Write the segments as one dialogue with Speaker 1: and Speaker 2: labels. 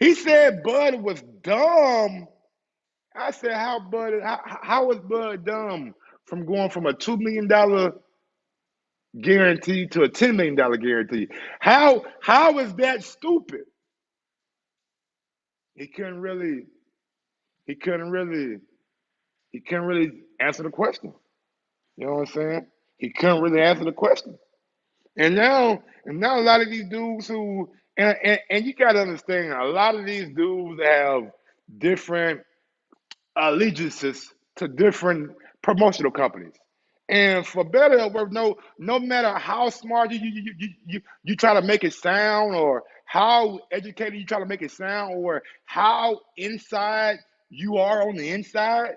Speaker 1: He said Bud was dumb. I said, how is Bud dumb from going from a $2 million guarantee to a $10 million guarantee? How is that stupid? He couldn't really he couldn't really he couldn't really answer the question. You know what I'm saying? He couldn't really answer the question. And now a lot of these dudes who and you gotta understand a lot of these dudes have different allegiances to different promotional companies. And for better or worse, no matter how smart you try to make it sound, or how educated you try to make it sound, or how inside you are on the inside,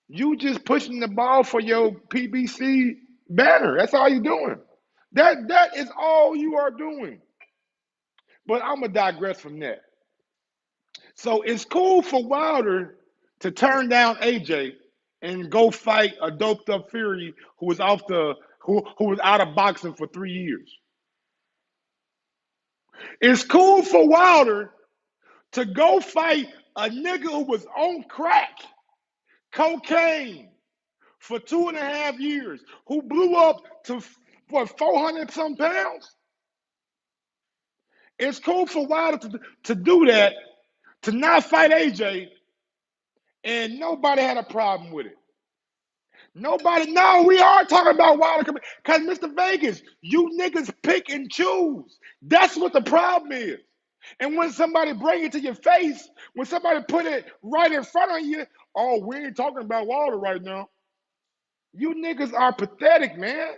Speaker 1: you just pushing the ball for your PBC banner. That's all you're doing. That is all you are doing. But I'm gonna digress from that. So it's cool for Wilder to turn down AJ and go fight a doped up Fury who was out of boxing for 3 years. It's cool for Wilder to go fight a nigga who was on crack, cocaine for 2.5 years, who blew up to what 400 some pounds. It's cool for Wilder to do that, to not fight AJ, and nobody had a problem with it. Nobody, no, we are talking about Wilder because Mr. Vegas, you niggas pick and choose. That's what the problem is. And when somebody bring it to your face, when somebody put it right in front of you, oh, we ain't talking about Wilder right now. You niggas are pathetic, man.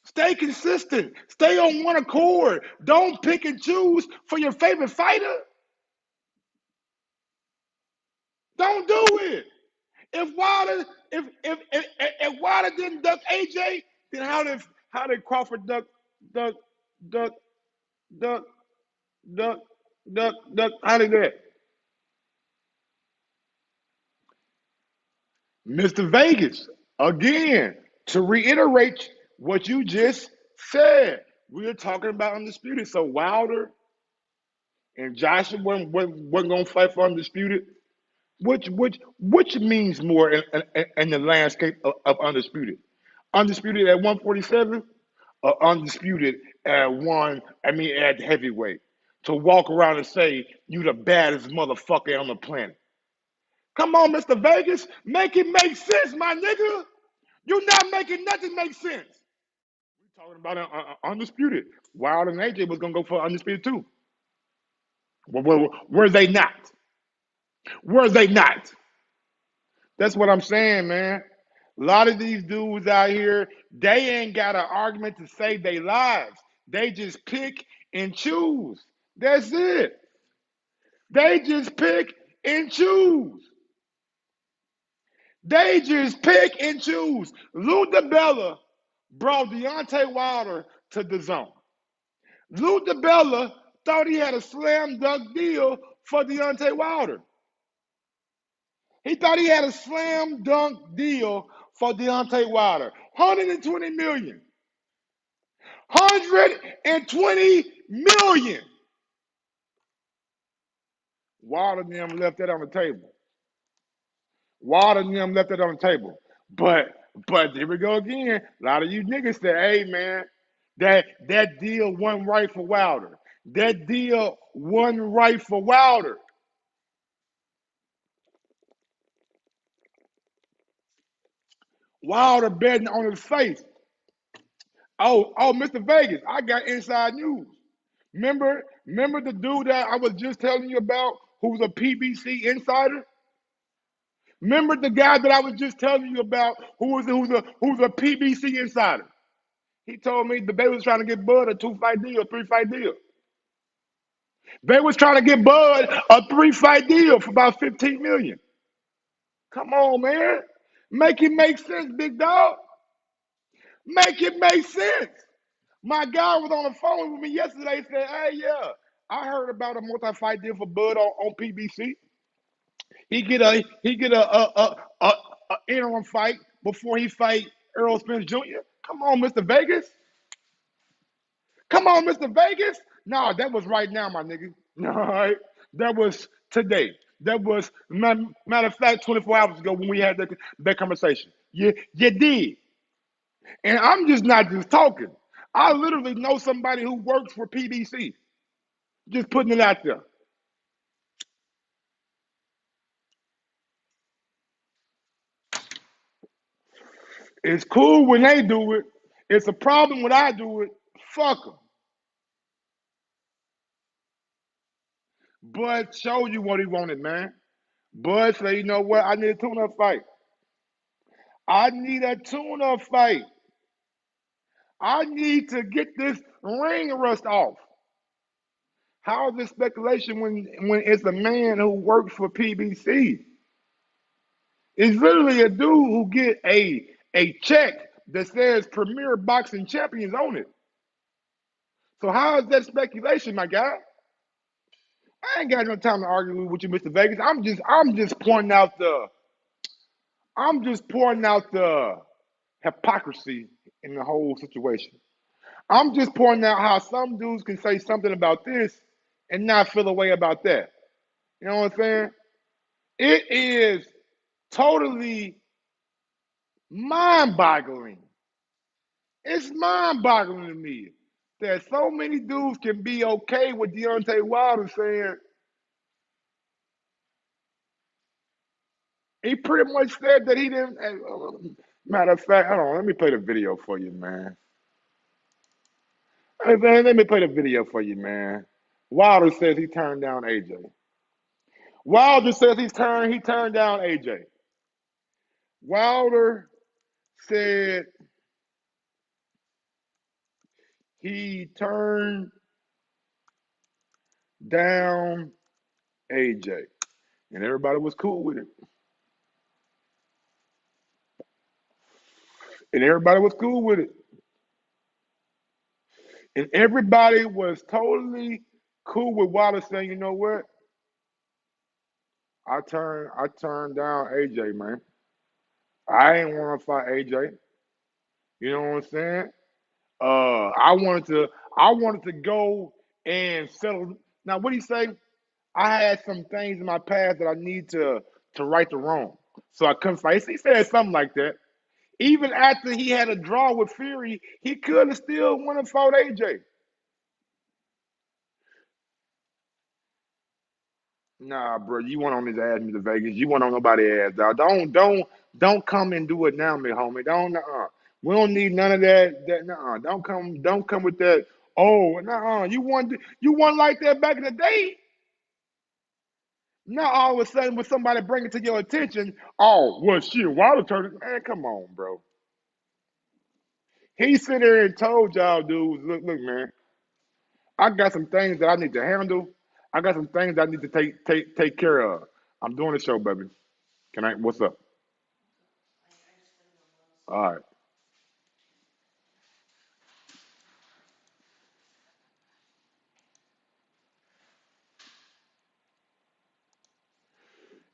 Speaker 1: Stay consistent. Stay on one accord. Don't pick and choose for your favorite fighter. Don't do it. If Wilder didn't duck AJ, then how did Crawford duck duck duck duck duck duck? How did that? Mr. Vegas, again, to reiterate what you just said, we are talking about undisputed. So Wilder and Joshua wasn't going to fight for undisputed. Which means more in the landscape of undisputed? Undisputed at 147 or undisputed at at heavyweight? To walk around and say you the baddest motherfucker on the planet. Come on, Mr. Vegas, make it make sense, my nigga. You're not making nothing make sense. We're talking about undisputed. Wilder and AJ was gonna go for undisputed too. Were they not? Were they not? That's what I'm saying, man. A lot of these dudes out here, they ain't got an argument to save their lives. They just pick and choose. That's it. They just pick and choose. They just pick and choose. Lou DiBella brought Deontay Wilder to the zone. Lou DiBella thought he had a slam dunk deal for Deontay Wilder. He thought he had a slam dunk deal for Deontay Wilder. 120 million. 120 million. Wilder and them left that on the table. Wilder and them left that on the table. But here we go again. A lot of you niggas say, hey man, that deal wasn't right for Wilder. That deal wasn't right for Wilder. Wilder betting on his face. Oh, Mr. Vegas, I got inside news. Remember the dude that I was just telling you about who was a PBC insider? Remember the guy that I was just telling you about who's a PBC insider? He told me the Bay was trying to get Bud a 2-fight deal, 3-fight deal. They was trying to get Bud a 3-fight deal for about 15 million. Come on, man. Make it make sense, big dog. Make it make sense. My guy was on the phone with me yesterday. Said, "Hey, yeah, I heard about a multi-fight deal for Bud on PBC. He get a interim fight before he fight Errol Spence Jr. Come on, Mr. Vegas. Come on, Mr. Vegas. No, that was right now, my nigga. All right, that was today. That was matter of fact 24 hours ago when we had that conversation. You did, and I'm just not just talking. I literally know somebody who works for PBC. Just putting it out there. It's cool when they do it. It's a problem when I do it. Fuck them. Bud showed you what he wanted, man. Bud said, you know what? I need a tune-up fight. I need a tune-up fight. I need to get this ring rust off. How is this speculation when it's a man who works for PBC? It's literally a dude who get a check that says Premier Boxing Champions on it. So how is that speculation, my guy? I ain't got no time to argue with you, Mr. Vegas. I'm just pointing out the hypocrisy in the whole situation. I'm just pointing out how some dudes can say something about this and not feel a way about that. You know what I'm saying? It is totally mind-boggling. It's mind-boggling to me that so many dudes can be okay with Deontay Wilder saying, he pretty much said that he didn't. Matter of fact, hold on, let me play the video for you, man. Hey, man, let me play the video for you, man. Wilder says he turned down AJ. Wilder says he turned down AJ. Wilder said he turned down AJ. And everybody was cool with it. And everybody was cool with it. And everybody was totally cool with Wilder saying, you know what? I turned down AJ, man. I ain't want to fight AJ. You know what I'm saying? I wanted to go and settle. Now, what do you say? I had some things in my past that I need to right the wrong, so I couldn't fight. He said something like that. Even after he had a draw with Fury, he could have still won and fought AJ. Nah, bro, you went on his ass, Mr. Vegas. You went on nobody's ass, dog. Don't come and do it now, me homie. Don't. We don't need none of that. Don't come with that. Oh, You won like that back in the day. Now all of a sudden, when somebody bring it to your attention, oh, well, shit, Wilder turned it. Man, come on, bro. He sit there and told y'all dudes, look, man, I got some things that I need to handle. I got some things that I need to take care of. I'm doing the show, baby. Can I? What's up? All right.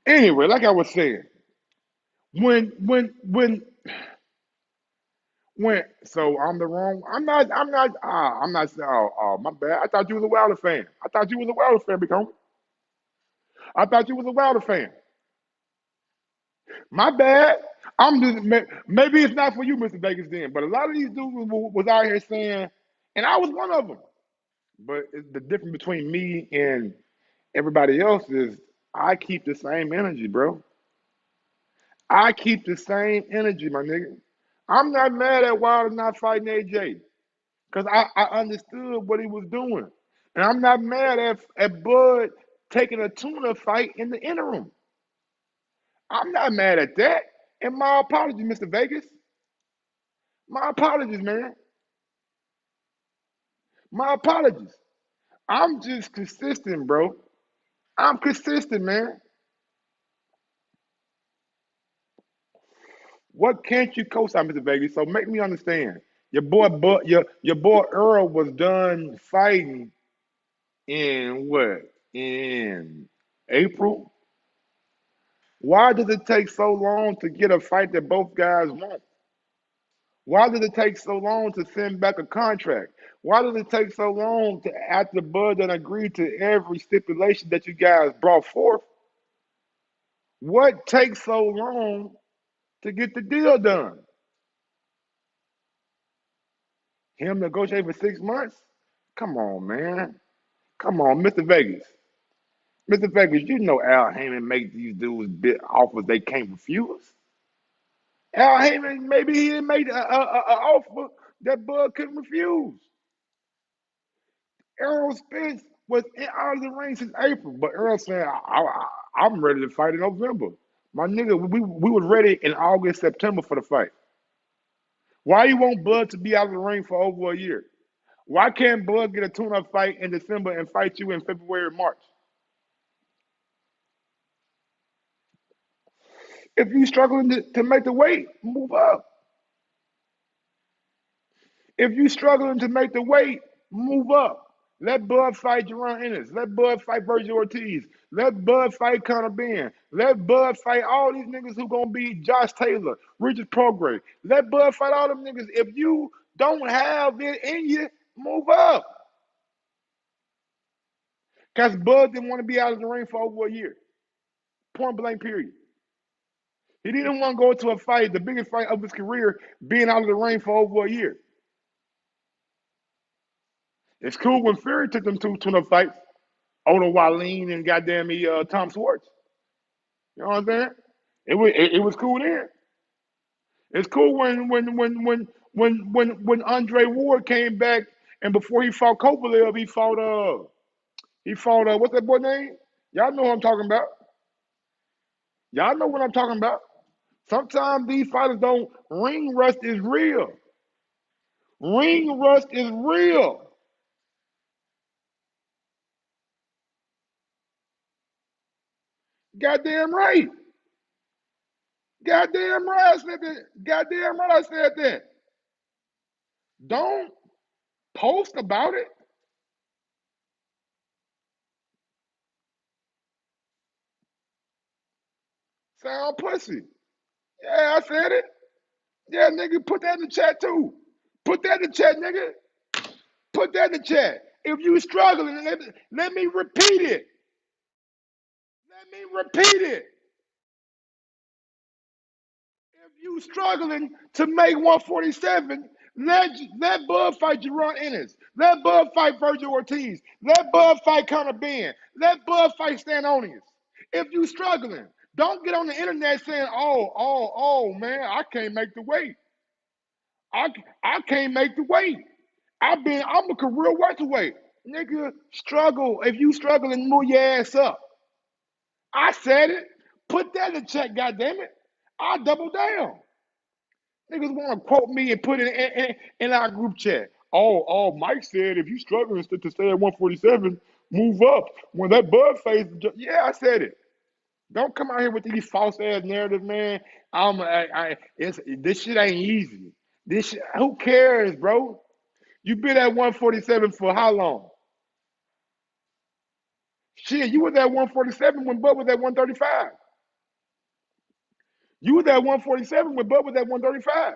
Speaker 1: Anyway, like I was saying, when when when so I'm the wrong. I'm not. Oh, my bad. I thought you was a Wilder fan. I thought you was a Wilder fan, big homie. I thought you was a Wilder fan. My bad. I'm just maybe it's not for you, Mr. Vegas, then. But a lot of these dudes was out here saying, and I was one of them. But the difference between me and everybody else is I keep the same energy, bro. I keep the same energy, my nigga. I'm not mad at Wilder not fighting AJ because I understood what he was doing. And I'm not mad at Bud taking a tuna fight in the interim. I'm not mad at that. And my apologies, Mr. Vegas. My apologies, man. My apologies. I'm just consistent, bro. I'm consistent, man. What can't you co-sign, Mr. Vegas? So make me understand. Your boy Earl was done fighting in what? In April? Why does it take so long to get a fight that both guys want? Why does it take so long to send back a contract? Why does it take so long to after Bud and agree to every stipulation that you guys brought forth? What takes so long to get the deal done? Him negotiate for 6 months? Come on, man. Come on, Mr. Vegas. Mr. Vegas, you know Al Heyman make these dudes bid offers they can't refuse. Al Heyman, maybe he didn't make an offer that Bud couldn't refuse. Errol Spence was out of the ring since April, but Errol said, I'm ready to fight in November. My nigga, we was ready in August, September for the fight. Why you want Bud to be out of the ring for over a year? Why can't Bud get a tune-up fight in December and fight you in February or March? If you struggling to make the weight, move up. If you struggling to make the weight, move up. Let Bud fight Jerron Ennis. Let Bud fight Virgil Ortiz. Let Bud fight Conor Benn. Let Bud fight all these niggas who gonna be Josh Taylor, Richard Prograis. Let Bud fight all them niggas. If you don't have it in you, move up. Because Bud didn't want to be out of the ring for over a year. Point blank, period. He didn't want to go into a fight, the biggest fight of his career, being out of the ring for over a year. It's cool when Fury took them two tune-up fights, Odo Wallin and goddamn me Tom Schwartz. You know what I'm saying? It was cool then. It's cool when Andre Ward came back and before he fought Kovalev, he fought what's that boy name? Y'all know what I'm talking about. Y'all know what I'm talking about. Sometimes these fighters don't. Ring rust is real. Ring rust is real. Goddamn right. Goddamn right I said that. Goddamn right I said that. Don't post about it. Sound pussy. Yeah, I said it. Yeah, nigga, put that in the chat too. Put that in the chat, nigga. Put that in the chat. If you struggling, let me repeat it. Let me repeat it. If you struggling to make 147, let Bud fight Jerron Ennis. Let Bud fight Virgil Ortiz. Let Bud fight Conor Benn. Let Bud fight Stanonius. If you struggling, don't get on the internet saying, oh, man, I can't make the weight. I can't make the weight. I'm a career welterweight. Nigga, struggle. If you struggling, move your ass up. I said it. Put that in check, goddammit. I'll double down. Niggas want to quote me and put it in our group chat. Oh, Mike said if you struggling to stay at 147, move up. When that Bud face, yeah, I said it. Don't come out here with these false ass narratives, man. This shit ain't easy. Who cares, bro? You been at 147 for how long? Shit, you was at 147 when Bud was at 135. You was at 147 when Bud was at 135.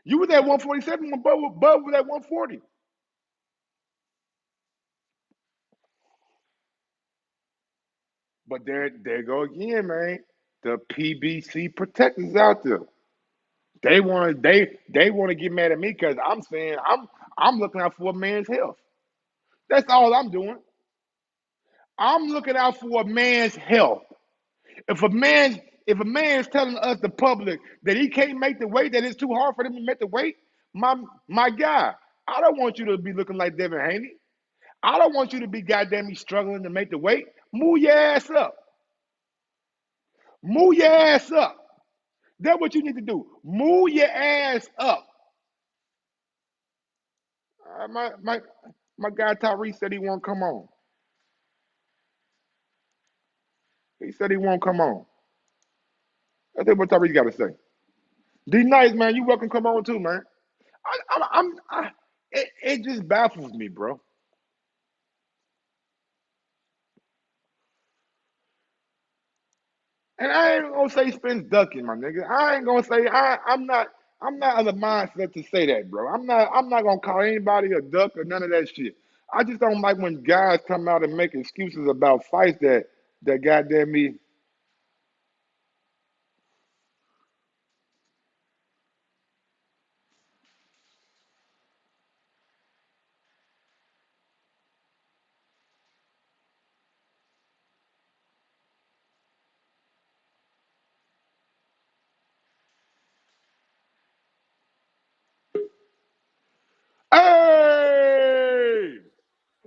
Speaker 1: You was at 147 when Bud was at 140. But there go again, man. The PBC protectors out there. They want to get mad at me because I'm saying I'm looking out for a man's health. That's all I'm doing. I'm looking out for a man's health. If a man is telling us, the public, that he can't make the weight, that it's too hard for him to make the weight, my guy, I don't want you to be looking like Devin Haney. I don't want you to be goddamn struggling to make the weight. Move your ass up. Move your ass up. That's what you need to do. Move your ass up. My guy Tyrese said he won't come on. He said he won't come on. That's what Tyrese got to say. D Nice, man, you welcome to come on too, man. It just baffles me, bro. And I ain't gonna say Spence ducking, my nigga. I ain't gonna say I'm not. I'm not of the mindset to say that, bro. I'm not gonna call anybody a duck or none of that shit. I just don't like when guys come out and make excuses about fights that goddamn me. Hey!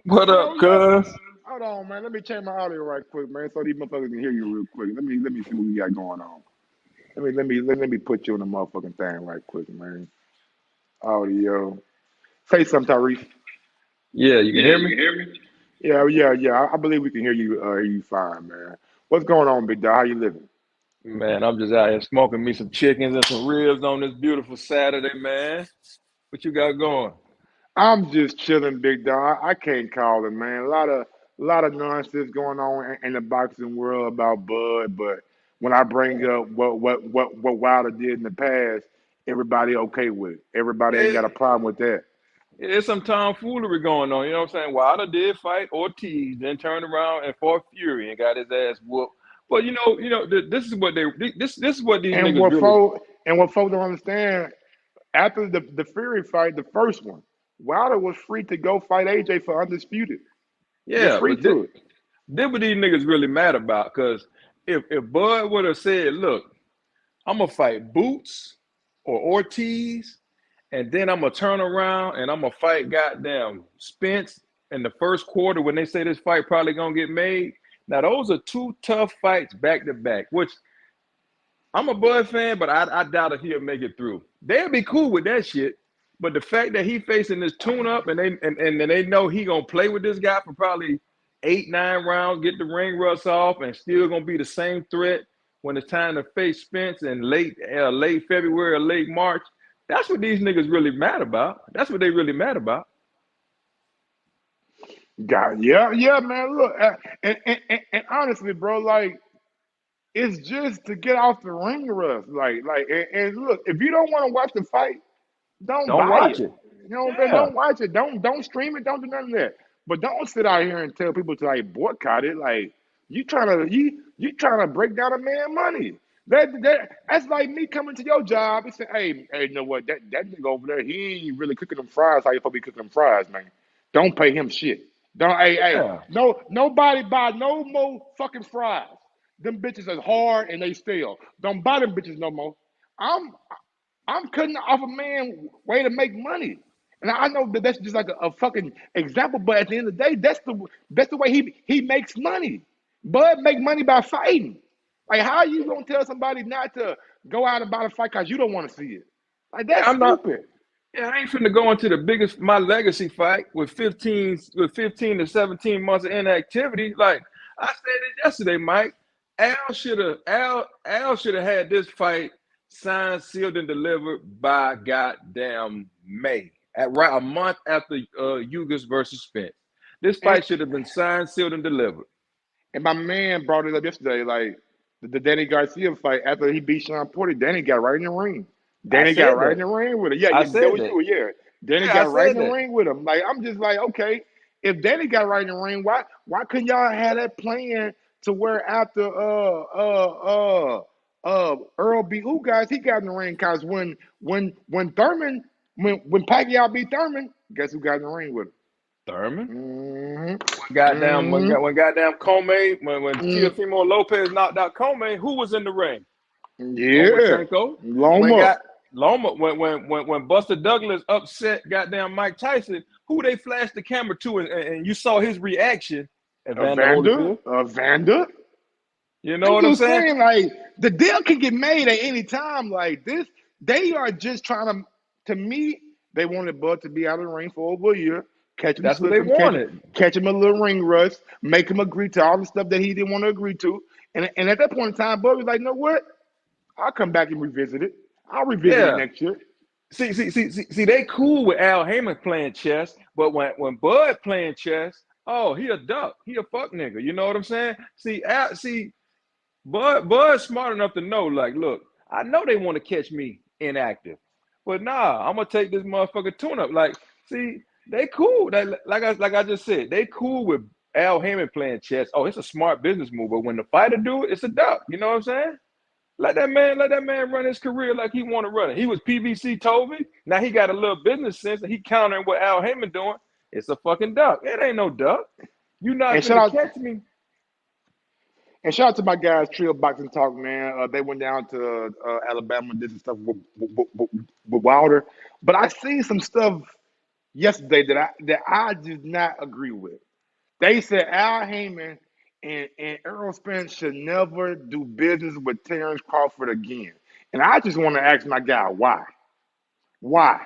Speaker 2: What
Speaker 1: Yo,
Speaker 2: up,
Speaker 1: yo.
Speaker 2: cuz?
Speaker 1: Hold on, man. Let me change my audio right quick, man, so these motherfuckers can hear you real quick. Let me see what we got going on. Let me put you on the motherfucking thing right quick, man. Audio. Say something, Tyrese.
Speaker 2: Yeah, you can
Speaker 1: Yeah,
Speaker 2: hear
Speaker 1: you
Speaker 2: me?
Speaker 1: can hear me? Yeah. I believe we can hear you fine, man. What's going on, big dog? How you living?
Speaker 2: Man, I'm just out here smoking me some chickens and some ribs on this beautiful Saturday, man. What you got going?
Speaker 1: I'm just chilling, big dog. I can't call it, man. A lot of nonsense going on in the boxing world about Bud, but when I bring up what Wilder did in the past, everybody okay with it. Everybody ain't got a
Speaker 2: Yeah,
Speaker 1: problem with that.
Speaker 2: there's some tomfoolery going on. You know what I'm saying? Wilder did fight Ortiz, then turned around and fought Fury and got his ass whooped. But this is what this is what these
Speaker 1: And
Speaker 2: niggas
Speaker 1: what
Speaker 2: really.
Speaker 1: folks don't understand, after the Fury fight, the first one, Wilder was free to go fight AJ for undisputed. He was
Speaker 2: Yeah,
Speaker 1: free
Speaker 2: but
Speaker 1: to it.
Speaker 2: this what these niggas really mad about. Because if Bud would have said, "Look, I'm gonna fight Boots or Ortiz, and then I'm gonna turn around and I'm gonna fight goddamn Spence in the first quarter when they say this fight probably gonna get made." Now those are two tough fights back to back, which I'm a Bud fan, but I doubt if he'll make it through. They'll be cool with that shit. But the fact that he facing this tune up and they know he gonna play with this guy for probably 8, 9 rounds, get the ring rust off, and still gonna be the same threat when it's time to face Spence in late February or late March. That's what these niggas really mad about. That's what they really mad about.
Speaker 1: God, yeah, man. Look, and honestly, bro, like it's just to get off the ring rust. And look, if you don't want to watch the fight, don't
Speaker 2: Don't
Speaker 1: buy
Speaker 2: watch
Speaker 1: it.
Speaker 2: it.
Speaker 1: You know what I'm saying?
Speaker 2: Yeah.
Speaker 1: Don't watch it. Don't stream it. Don't do none of that. But don't sit out here and tell people to like boycott it. Like you trying to break down a man money. That's like me coming to your job and saying, hey, you know what? That nigga over there, he ain't really cooking them fries how you supposed to be cooking them fries, man. Don't pay him shit. Don't
Speaker 2: Yeah.
Speaker 1: no nobody buy no more fucking fries. Them bitches is hard and they stale. Don't buy them bitches no more. I'm I'm cutting off a man way to make money. And I know that that's just like a fucking example, but at the end of the day, that's the way he makes money. Bud make money by fighting. Like how are you gonna tell somebody not to go out and buy a fight because you don't want to see it? Like
Speaker 2: Yeah,
Speaker 1: that's
Speaker 2: I'm not.
Speaker 1: stupid.
Speaker 2: Yeah, I ain't finna go into the biggest my legacy fight with 15 to 17 months of inactivity. Like I said it yesterday, Mike. Al should have had this fight signed, sealed, and delivered by goddamn May. At right a month after Ugas versus Spence. This
Speaker 1: And
Speaker 2: fight should have been signed, sealed, and delivered.
Speaker 1: And my man brought it up yesterday, like the Danny Garcia fight after he beat Sean Porter. Danny got right in the ring.
Speaker 2: I
Speaker 1: Danny got
Speaker 2: said
Speaker 1: right in
Speaker 2: that.
Speaker 1: the ring with it. Yeah,
Speaker 2: I
Speaker 1: yeah, that
Speaker 2: said
Speaker 1: was
Speaker 2: that.
Speaker 1: you. Yeah, Danny
Speaker 2: Yeah, I
Speaker 1: got right in
Speaker 2: said
Speaker 1: the
Speaker 2: that.
Speaker 1: ring with him. Like I'm just like, okay, if Danny got right in the ring, why couldn't y'all have that plan to where after Earl B. Who guys he got in the ring? Cause when Thurman when Pacquiao beat Thurman, guess who got in the ring with
Speaker 2: Thurman.
Speaker 1: him?
Speaker 2: Goddamn,
Speaker 1: Mm-hmm.
Speaker 2: when goddamn Comey, when
Speaker 1: Mm-hmm.
Speaker 2: Teofimo Lopez knocked out Comey, who was in the ring?
Speaker 1: Yeah.
Speaker 2: Lomachenko. When
Speaker 1: Loma.
Speaker 2: got Loma, when Buster Douglas upset goddamn Mike Tyson, who they flashed the camera to, and you saw his reaction, Evander
Speaker 1: Evander.
Speaker 2: Holyfield.
Speaker 1: Evander.
Speaker 2: You know
Speaker 1: I'm
Speaker 2: what I'm
Speaker 1: just
Speaker 2: saying?
Speaker 1: saying, like, the deal can get made at any time. Like this, they are just trying to me, they wanted Bud to be out of the ring for over a year, catch him
Speaker 2: That's what they
Speaker 1: slipping,
Speaker 2: wanted.
Speaker 1: catch him a little ring rust, make him agree to all the stuff that he didn't want to agree to. And at that point in time, Bud was like, you know what? I'll come back and revisit it. I'll revisit it
Speaker 2: Yeah.
Speaker 1: next year.
Speaker 2: See, they cool with Al Heyman playing chess, but when Bud playing chess, oh, he a duck. He a fuck nigga. You know what I'm saying? See, Bud's smart enough to know, like, look, I know they want to catch me inactive. But nah, I'm gonna take this motherfucker tune up. Like, see, they cool. Like I just said, they cool with Al Heyman playing chess. Oh, it's a smart business move. But when the fighter do it, it's a duck. You know what I'm saying? Let that man run his career like he want to run it. He was PBC Toby. Now he got a little business sense and he countering what Al Heyman doing. It's a fucking duck. It ain't no duck. You not
Speaker 1: And
Speaker 2: gonna catch me.
Speaker 1: shout out to my guys, Trio Boxing Talk, man. They went down to Alabama, did some stuff with Wilder. But I seen some stuff yesterday that I did not agree with. They said Al Heyman and Errol Spence should never do business with Terrence Crawford again. And I just want to ask my guy, why? Why?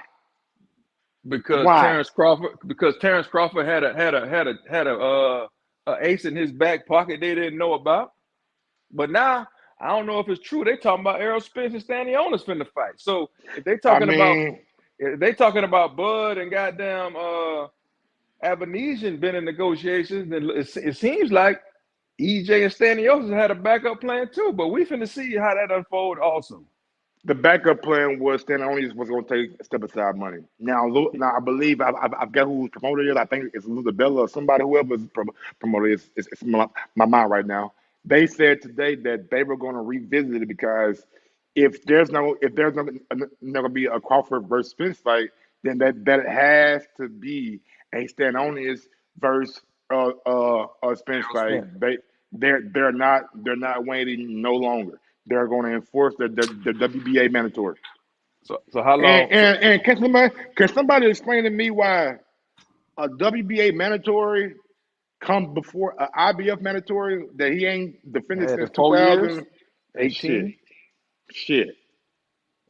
Speaker 2: Because
Speaker 1: Why?
Speaker 2: Terrence Crawford had a ace in his back pocket they didn't know about. But now I don't know if it's true. They talking about Errol Spence and Stanionis finna fight. So if they talking about Bud and goddamn Abanesian been in negotiations, then it seems like EJ and Stanionis had a backup plan too. But we finna see how that unfold also.
Speaker 1: the backup plan was Stanionis was going to take step aside money. Now I believe I've got who's promoted it. I think it's Luzabella or somebody, whoever's promoted it. It's my mind right now. They said today that they were going to revisit it because if there's not going to be a Crawford versus Spence fight, then that has to be a Stanionis versus Spence fight. They're not waiting no longer. They're going to enforce the WBA mandatory.
Speaker 2: So how long?
Speaker 1: And can somebody explain to me why a WBA mandatory comes before an IBF mandatory that he ain't defended since
Speaker 2: 4 years?
Speaker 1: 2018? Shit.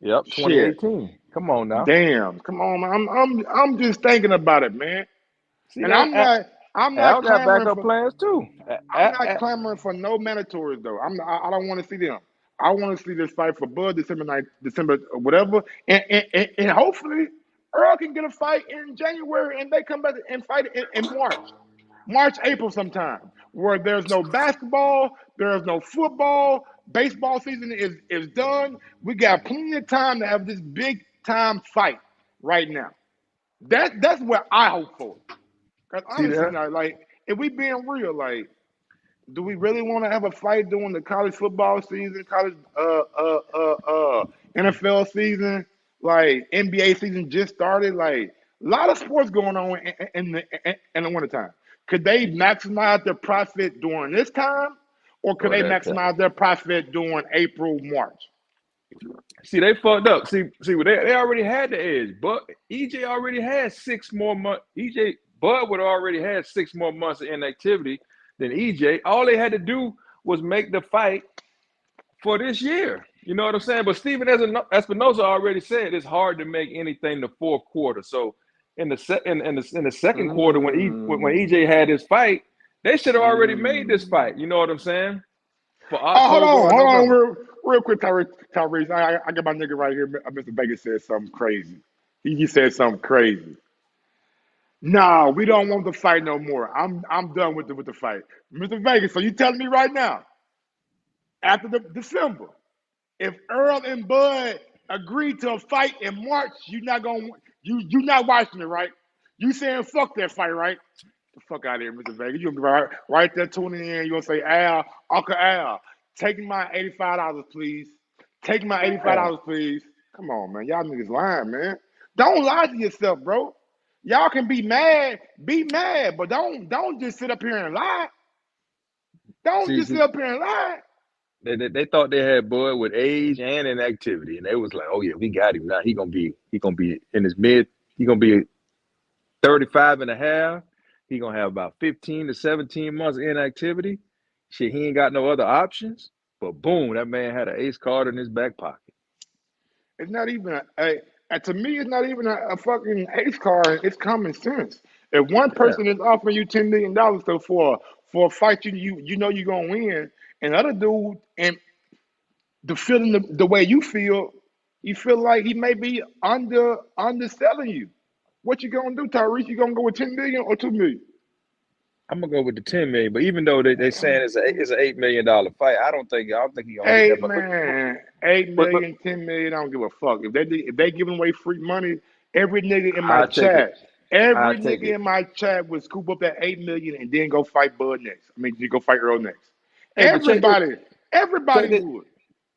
Speaker 2: Yep, 2018. Come on now.
Speaker 1: Damn. Come on, man. I'm just thinking about it, man.
Speaker 2: See,
Speaker 1: And I'm not
Speaker 2: Al got
Speaker 1: clamoring
Speaker 2: backup
Speaker 1: for
Speaker 2: plans too.
Speaker 1: I'm not clamoring for no mandatories though. I don't want to see them. I want to see this fight for Bud December 9th, December whatever, and hopefully Earl can get a fight in January and they come back and fight in March, April sometime, where there's no basketball, there's no football, baseball season is done. We got plenty of time to have this big time fight right now. That's what I hope for. Because honestly, like if we being real, like, do we really want to have a fight during the college football season, college NFL season, like NBA season just started? Like a lot of sports going on in the wintertime. Could they maximize their profit during this time, or could they maximize their profit during April, March?
Speaker 2: See, they fucked up. See, they already had the edge, but EJ already had 6 more months. Bud would have already had 6 more months of inactivity than EJ. All they had to do was make the fight for this year. You know what I'm saying? But Steven Espinosa already said it's hard to make anything the fourth quarter. So in the second quarter, when EJ had his fight, they should have already made this fight. You know what I'm saying? For October.
Speaker 1: Hold on, real quick, Tyrese. I got my nigga right here. Mr. Vegas said something crazy. He said something crazy. No, we don't want the fight no more. I'm done with the fight, Mr. Vegas. So you telling me right now, after the December, if Earl and Bud agree to a fight in March, you not watching it, right? You saying fuck that fight, right? The fuck out of here, Mr. Vegas. You gonna be right there tuning in. You gonna say, Uncle Al, take my $85, please. Take my $85, please. Come on, man. Y'all niggas lying, man. Don't lie to yourself, bro. Y'all can be mad, but don't just sit up here and lie. Just sit up here and lie.
Speaker 2: They thought they had Bud with age and inactivity, and they was like, "Oh yeah, we got him now. He gonna be in his mid. He gonna be 35 and a half. He gonna have about 15 to 17 months of inactivity. Shit, he ain't got no other options. But boom, that man had an ace card in his back pocket.
Speaker 1: It's not even to me, it's not even a fucking ace card. It's common sense. If one person is offering you $10 million for a fight you know you're gonna win, and the other dude and the feeling the way you feel like he may be underselling you. What you gonna do, Tyrese? You gonna go with $10 million or $2 million?
Speaker 2: I'm gonna go with the 10 million. But even though they saying it's an $8 million fight, I don't think he gonna get that
Speaker 1: Eight
Speaker 2: much.
Speaker 1: man, 8 million, 10 million. I don't give a fuck. If they giving away free money, every nigga in my
Speaker 2: I take it.
Speaker 1: chat,
Speaker 2: I
Speaker 1: every
Speaker 2: take
Speaker 1: nigga
Speaker 2: it.
Speaker 1: in my chat would scoop up that 8 million and then go fight Bud next. I mean, you go fight Earl next.
Speaker 2: Hey, but
Speaker 1: Everybody
Speaker 2: check this,
Speaker 1: would.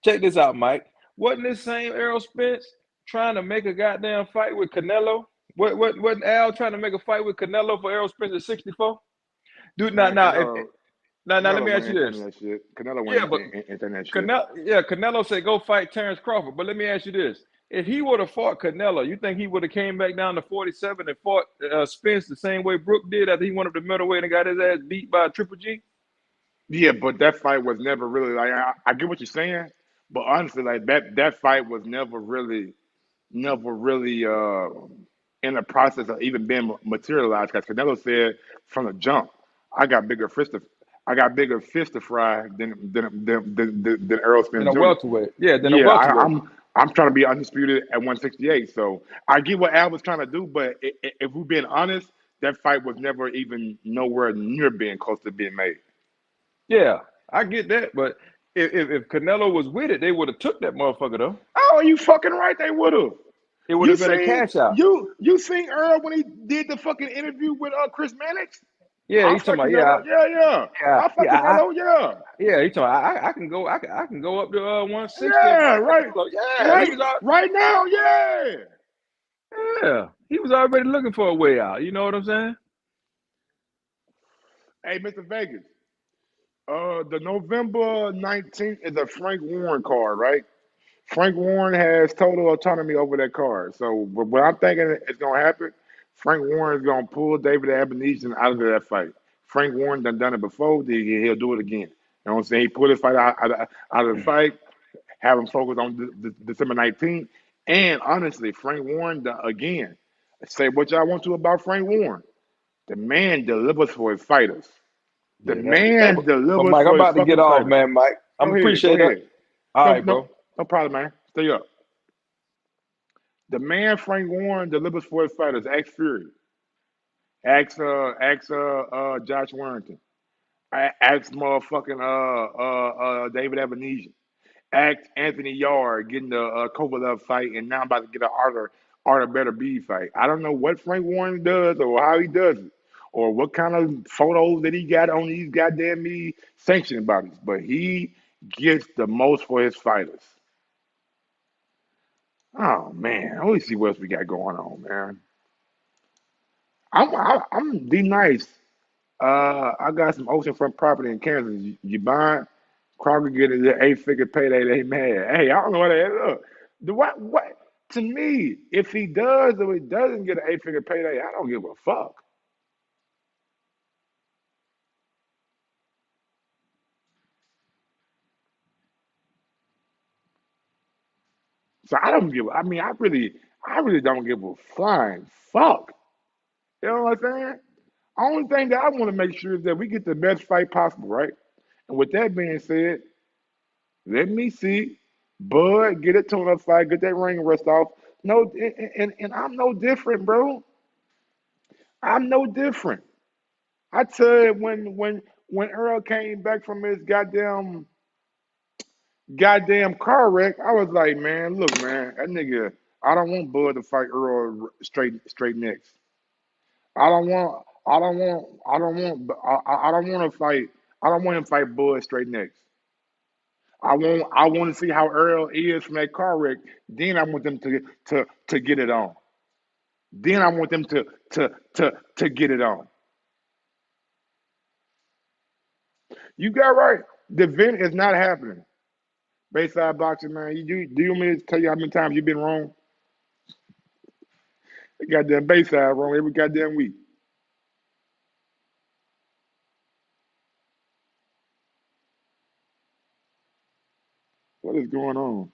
Speaker 2: check this out, Mike. Wasn't this same Errol Spence trying to make a goddamn fight with Canelo? Wasn't Al trying to make a fight with Canelo for Errol Spence at 64? Dude, now
Speaker 1: Man,
Speaker 2: now if
Speaker 1: Canelo,
Speaker 2: now let
Speaker 1: Canelo
Speaker 2: me ask
Speaker 1: wasn't
Speaker 2: you
Speaker 1: into
Speaker 2: this.
Speaker 1: that shit. Canelo
Speaker 2: Yeah,
Speaker 1: wasn't
Speaker 2: but
Speaker 1: into that shit.
Speaker 2: Canelo said go fight Terrence Crawford. But let me ask you this: if he would have fought Canelo, you think he would have came back down to 47 and fought Spence the same way Brook did after he went up to middleweight and got his ass beat by Triple G?
Speaker 1: Yeah, but that fight was never really like I get what you're saying, but honestly, like that fight was never really in the process of even being materialized. Because Canelo said from the jump, I got bigger fish to I got bigger fish to fry than Earl
Speaker 2: Then
Speaker 1: Spence
Speaker 2: a
Speaker 1: Jr.
Speaker 2: welterweight. Yeah, then a
Speaker 1: Yeah,
Speaker 2: welterweight.
Speaker 1: I'm trying to be undisputed at 168. So I get what Al was trying to do, but if we're being honest, that fight was never even nowhere near being close to being made.
Speaker 2: Yeah, I get that, but if Canelo was with it, they would have took that motherfucker though.
Speaker 1: Oh, you fucking right, they would have.
Speaker 2: It would
Speaker 1: You
Speaker 2: have been a
Speaker 1: seen
Speaker 2: cash out.
Speaker 1: you seen Earl when he did the fucking interview with Chris Mannix?
Speaker 2: Yeah,
Speaker 1: I
Speaker 2: he talking
Speaker 1: fuck
Speaker 2: about
Speaker 1: Canelo. Yeah, yeah. I fuck
Speaker 2: yeah.
Speaker 1: Canelo. Yeah,
Speaker 2: Yeah, he talking about I can go up to 160 and
Speaker 1: yeah.
Speaker 2: fight
Speaker 1: Right,
Speaker 2: Canelo. Yeah,
Speaker 1: right, right now. Yeah.
Speaker 2: he was already looking for a way out. You know what I'm saying?
Speaker 1: Hey, Mr. Vegas. The November 19th is a Frank Warren card, right? Frank Warren has total autonomy over that card. So what I'm thinking is going to happen, Frank Warren is going to pull David Abenizan out of that fight. Frank Warren done it before. He'll do it again. You know what I'm saying? He pulled his fight out of the fight, have him focus on December 19th. And honestly, Frank Warren, again, say what y'all want to about Frank Warren. The man delivers for his fighters. The
Speaker 2: Yeah, that
Speaker 1: man
Speaker 2: but
Speaker 1: delivers
Speaker 2: Mike, I'm
Speaker 1: for his
Speaker 2: about to get
Speaker 1: fucking
Speaker 2: off,
Speaker 1: fighters.
Speaker 2: man, Mike. I'm
Speaker 1: Go ahead. Go
Speaker 2: appreciate that.
Speaker 1: ahead.
Speaker 2: All
Speaker 1: No,
Speaker 2: right,
Speaker 1: no,
Speaker 2: bro.
Speaker 1: no problem, man. Stay up. The man Frank Warren delivers for his fighters. Ask Fury. Ask Josh Warrington. Ask motherfucking David Ebenezer. Ask Anthony Yard getting the Kovalev fight, and now I'm about to get an Arthur Better B fight. I don't know what Frank Warren does or how he does it, or what kind of photos that he got on these goddamn me sanctioning bodies, but he gets the most for his fighters. Oh man, let me see what else we got going on, man. I'm D nice. I got some oceanfront property in Kansas. You buying? Kroger getting the 8-figure payday. They mad. Hey, I don't know what that is. Look, what? To me, if he does or he doesn't get an 8-figure payday, I don't give a fuck. So I don't give. I mean, I really don't give a flying fuck. You know what I'm saying? Only thing that I want to make sure is that we get the best fight possible, right? And with that being said, let me see Bud get a tune-up fight, get that ring rust off. No, and I'm no different, bro. I'm no different. I tell you, when Earl came back from his goddamn car wreck, I was like, man, look, man, that nigga, I don't want Bud to fight Earl straight next. I don't want to fight. I don't want him to fight Bud straight next. I want to see how Earl is from that car wreck. Then I want them to get it on. Then I want them to get it on. You got right. The event is not happening. Bayside boxing, man. Do you want me to tell you how many times you've been wrong? They goddamn Bayside wrong every goddamn week. What is going on?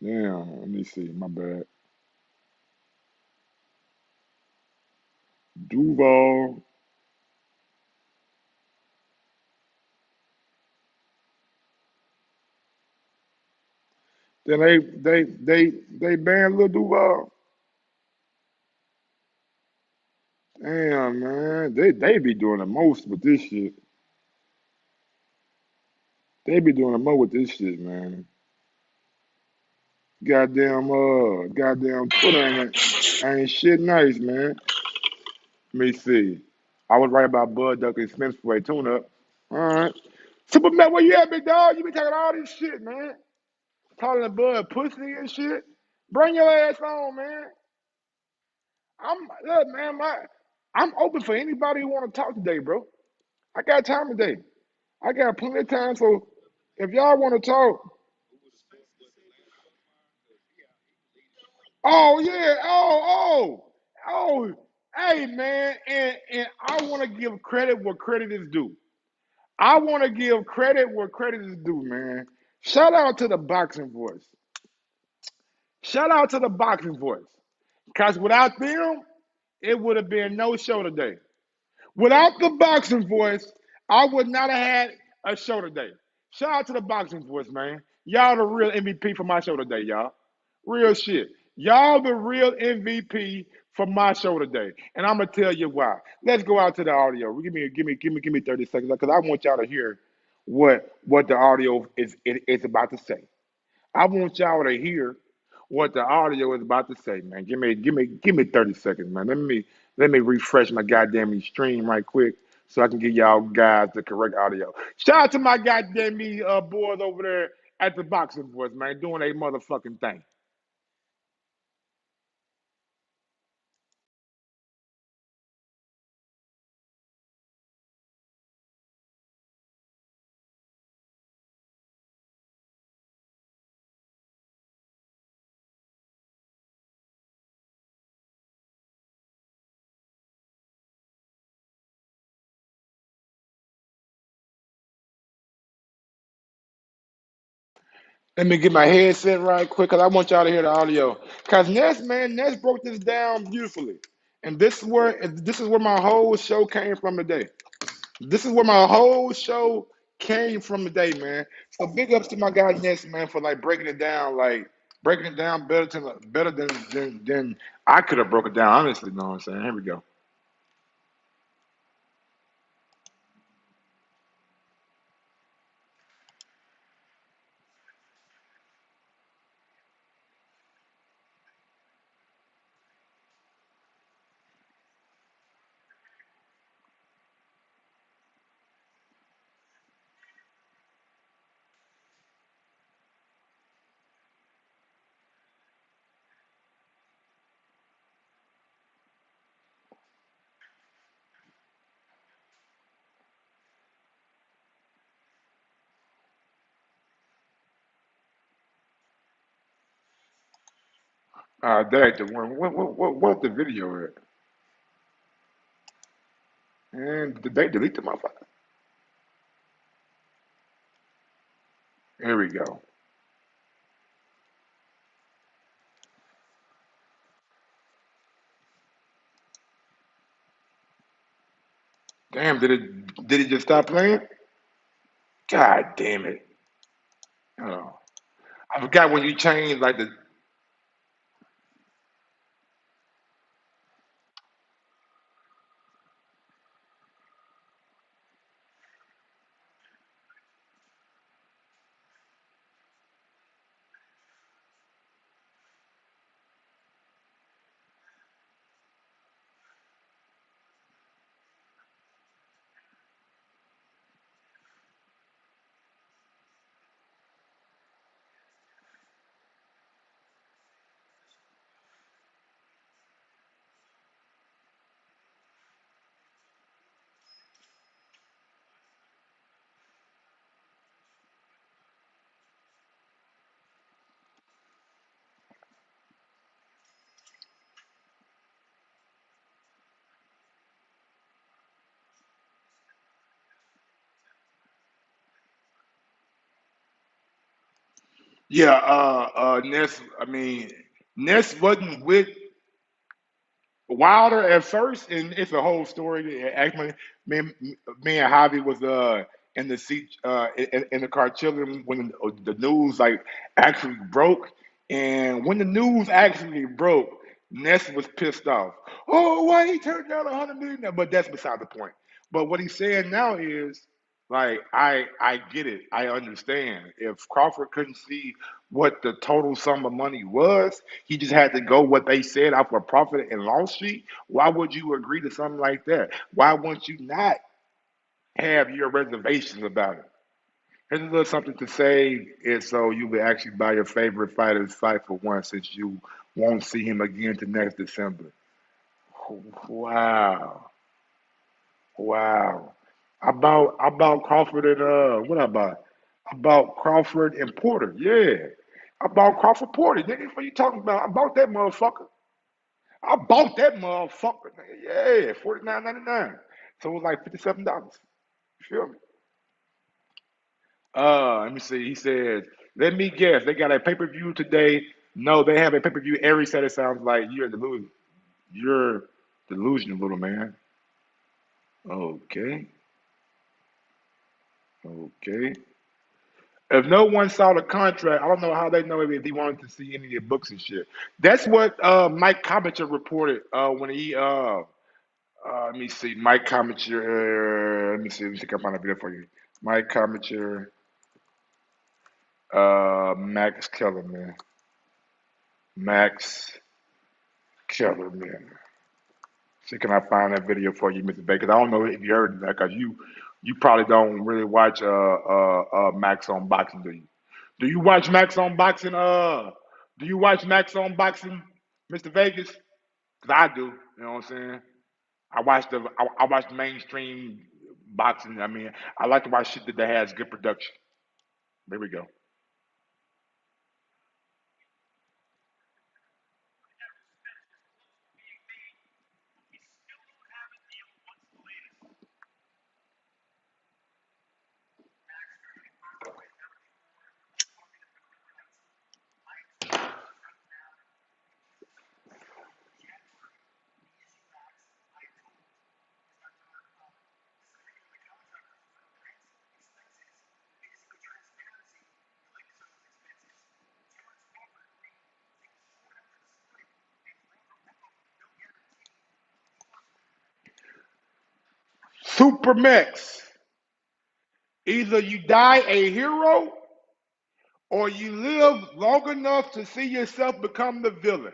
Speaker 1: Damn, let me see. My bad. Duval. Then they banned Lil Duval. Damn, man. They be doing the most with this shit. They be doing the most with this shit, man. Goddamn Twitter ain't shit nice, man. Let me see. I was right about Bud Duck and Smith's way tune up. All right. Superman, where you at, big dog? You be talking all this shit, man. Calling the Bud pussy and shit. Bring your ass on, man. Look, man, I'm open for anybody who want to talk today, bro. I got time today. I got plenty of time, so if y'all want to talk, oh yeah, oh, hey man, and I want to give credit where credit is due. I want to give credit where credit is due, man. Shout out to the boxing voice. Shout out to the boxing voice. Cause without them, it would have been no show today. Without the boxing voice, I would not have had a show today. Shout out to the boxing voice, man. Y'all the real MVP for my show today, y'all. Real shit. Y'all the real MVP for my show today. And I'm gonna tell you why. Let's go out to the audio. Give me 30 seconds because I want y'all to hear what the audio is about to say. I want y'all to hear what the audio is about to say, man. Give me 30 seconds, man. Let me refresh my goddamn stream right quick so I can give y'all guys the correct audio. Shout out to my goddamn boys over there at the boxing boys, man, doing a motherfucking thing. Let me get my headset right quick because I want y'all to hear the audio. Cause Ness broke this down beautifully, and this is where my whole show came from today. This is where my whole show came from today, man. So big ups to my guy Ness, man, for like breaking it down better than I could have broke it down. Honestly, you know what I'm saying? Here we go. There, the one. What's the video at? And did they delete the motherfucker? Here we go. Damn, did it just stop playing? God damn it. Oh, I forgot when you changed like the. Yeah, Ness. I mean, Ness wasn't with Wilder at first, and it's a whole story. Actually, me and Javi was in the seat in the car chilling when the news like actually broke, and when the news actually broke, Ness was pissed off. Oh, why he turned down $100 million? But that's beside the point. But what he's saying now is like I get it. I understand. If Crawford couldn't see what the total sum of money was, he just had to go what they said off a profit and loss sheet. Why would you agree to something like that? Why wouldn't you not have your reservations about it? Here's a little something to say is so you would actually buy your favorite fighter's fight for one since you won't see him again to next December. Wow. Wow. About Crawford and what about? About Crawford and Porter. Yeah. About Crawford Porter. Nigga, what you talking about? I bought that motherfucker. I bought that motherfucker. Nigga. Yeah, 49.99. So it was like $57. You feel me? Let me see. He says, let me guess. They got a pay-per-view today. No, they have a pay-per-view every Saturday. Sounds like you're delusional, little man. Okay. Okay. If no one saw the contract, I don't know how they know if he wanted to see any of the books and shit. That's what Mike Comacher reported when he let me see, Mike Comacher, let me see if I can find a video for you. Mike Comacher, Max Kellerman. Max Kellerman. See, can I find that video for you, Mr. Baker? I don't know if you heard that because you probably don't really watch Max on boxing, do you? Do you watch Max on boxing? Do you watch Max on boxing, Mr. Vegas? Cause I do. You know what I'm saying? I watch the mainstream boxing. I mean, I like to watch shit that has good production. There we go. Super Max. Either you die a hero or you live long enough to see yourself become the villain.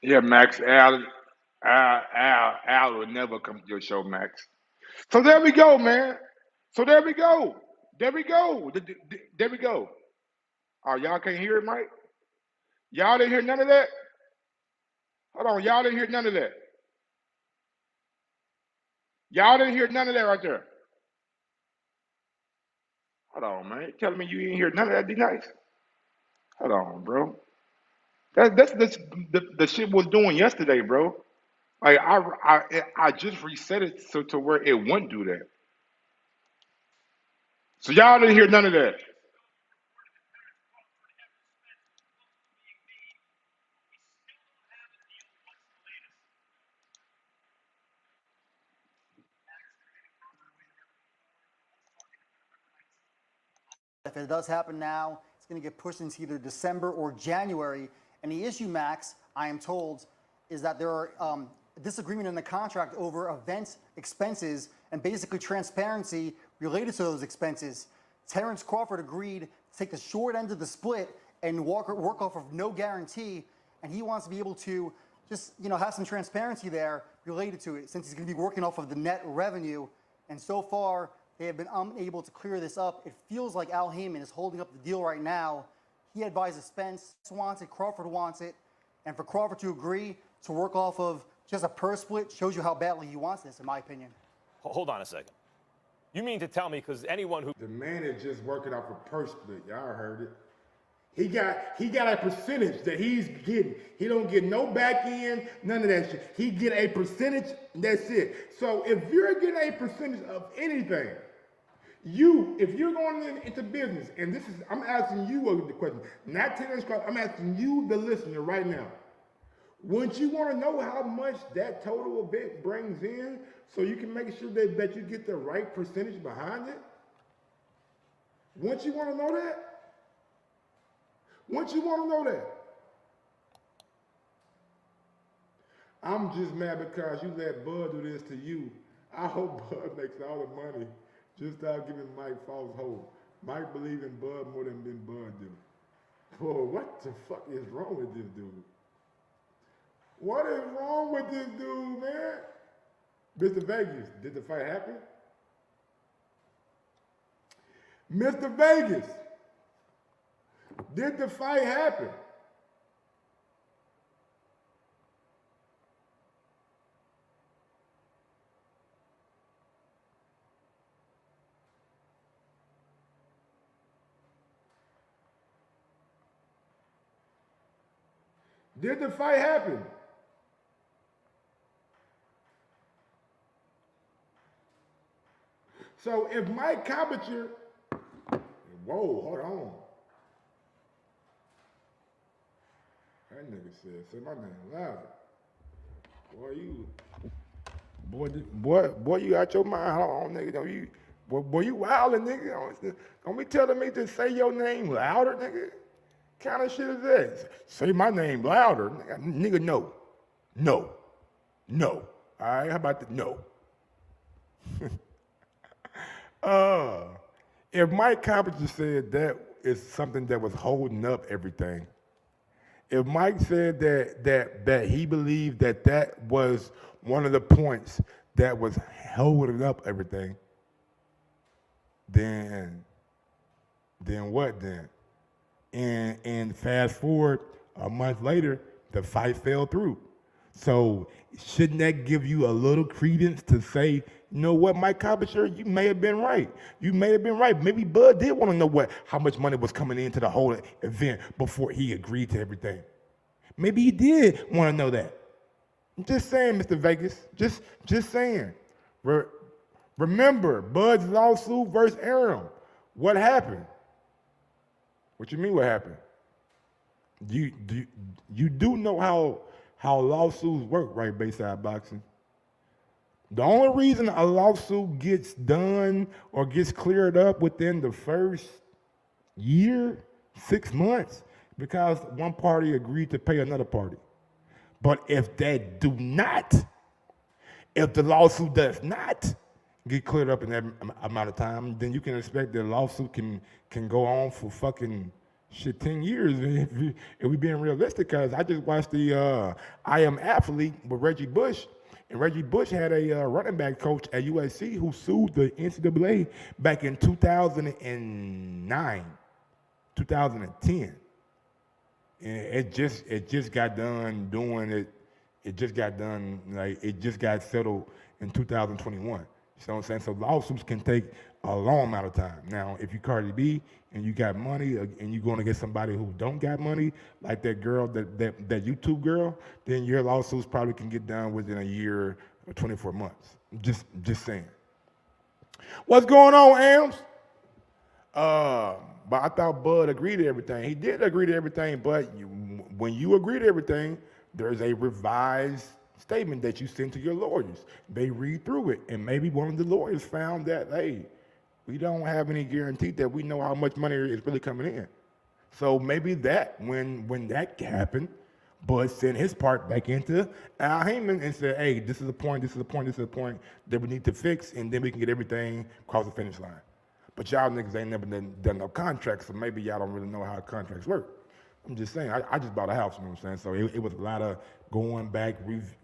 Speaker 1: Yeah, Max. Al will never come to your show, Max. So there we go, man. So there we go. There we go. There we go. Oh, y'all can't hear it, Mike? Y'all didn't hear none of that? Hold on, y'all didn't hear none of that. Y'all didn't hear none of that right there. Hold on, man. You telling me you didn't hear none of that, D-Nice? Hold on, bro. That's the shit was doing yesterday, bro. Like I just reset it so to where it wouldn't do that. So y'all didn't hear none of that.
Speaker 3: If it does happen now, it's going to get pushed into either December or January. And the issue, Max, I am told, is that there are disagreement in the contract over event expenses and basically transparency related to those expenses. Terrence Crawford agreed to take the short end of the split and work off of no guarantee, and he wants to be able to just have some transparency there related to it, since he's going to be working off of the net revenue. And so far, they have been unable to clear this up. It feels like Al Heyman is holding up the deal right now. He advises Spence wants it, Crawford wants it, and for Crawford to agree to work off of just a purse split shows you how badly he wants this, in my opinion.
Speaker 4: Hold on a second. You mean to tell me, because anyone who...
Speaker 1: The man is just working off a purse split. Y'all heard it. He got a percentage that he's getting. He don't get no back end, none of that shit. He get a percentage, that's it. So if you're getting a percentage of anything, if you're going into business, and this is, I'm asking you the question, not Terrence Crawford, I'm asking you, the listener, right now. Wouldn't you want to know how much that total event brings in so you can make sure that you get the right percentage behind it? Wouldn't you want to know that? Wouldn't you want to know that? I'm just mad because you let Bud do this to you. I hope Bud makes all the money. Just stop giving Mike false hope. Mike believe in Bud more than Bud do. Boy, what the fuck is wrong with this dude? What is wrong with this dude, man? Mr. Vegas, did the fight happen? Mr. Vegas, did the fight happen? Did the fight happen? So if Mike Cobbetcher, whoa, hold on. That nigga said, say my name louder. Boy, you out your mind. Hold on, nigga. Boy, you wildin', nigga. Don't be telling me to say your name louder, nigga. Kind of shit is that? Say my name louder, nigga. No. All right, how about the no? If Mike Cobbetcher said that is something that was holding up everything, if Mike said that he believed that was one of the points that was holding up everything, then what then? And fast forward a month later, the fight fell through. So shouldn't that give you a little credence to say, you know what, Mike Cobbetcher, you may have been right. You may have been right. Maybe Bud did want to know how much money was coming into the whole event before he agreed to everything. Maybe he did want to know that. I'm just saying, Mr. Vegas. Just saying. Remember, Bud's lawsuit versus Interim. What happened? What you mean what happened? You do know how lawsuits work, right, Bayside Boxing? The only reason a lawsuit gets done or gets cleared up within the first year, 6 months, because one party agreed to pay another party. But if the lawsuit does not get cleared up in that amount of time, then you can expect the lawsuit can go on for fucking 10 years if we being realistic. Because I just watched the I Am Athlete with Reggie Bush, and Reggie Bush had a running back coach at USC who sued the NCAA back in 2009, 2010. And it just got done doing it It just got done, like it just got settled in 2021. You know what I'm saying? So lawsuits can take a long amount of time. Now, if you Cardi B and you got money and you're going to get somebody who don't got money, like that girl, that YouTube girl, then your lawsuits probably can get done within a year or 24 months. Just saying. What's going on, Ams? But I thought Bud agreed to everything. He did agree to everything, but when you agree to everything, there's a revised statement that you send to your lawyers. They read through it, and maybe one of the lawyers found that, hey, we don't have any guarantee that we know how much money is really coming in. So maybe that, when that happened, Bud sent his part back into Al Heyman and said, hey, this is a point that we need to fix, and then we can get everything across the finish line. But y'all niggas ain't never done no contracts, so maybe y'all don't really know how contracts work. I'm just saying, I just bought a house, you know what I'm saying? So it was a lot of going back,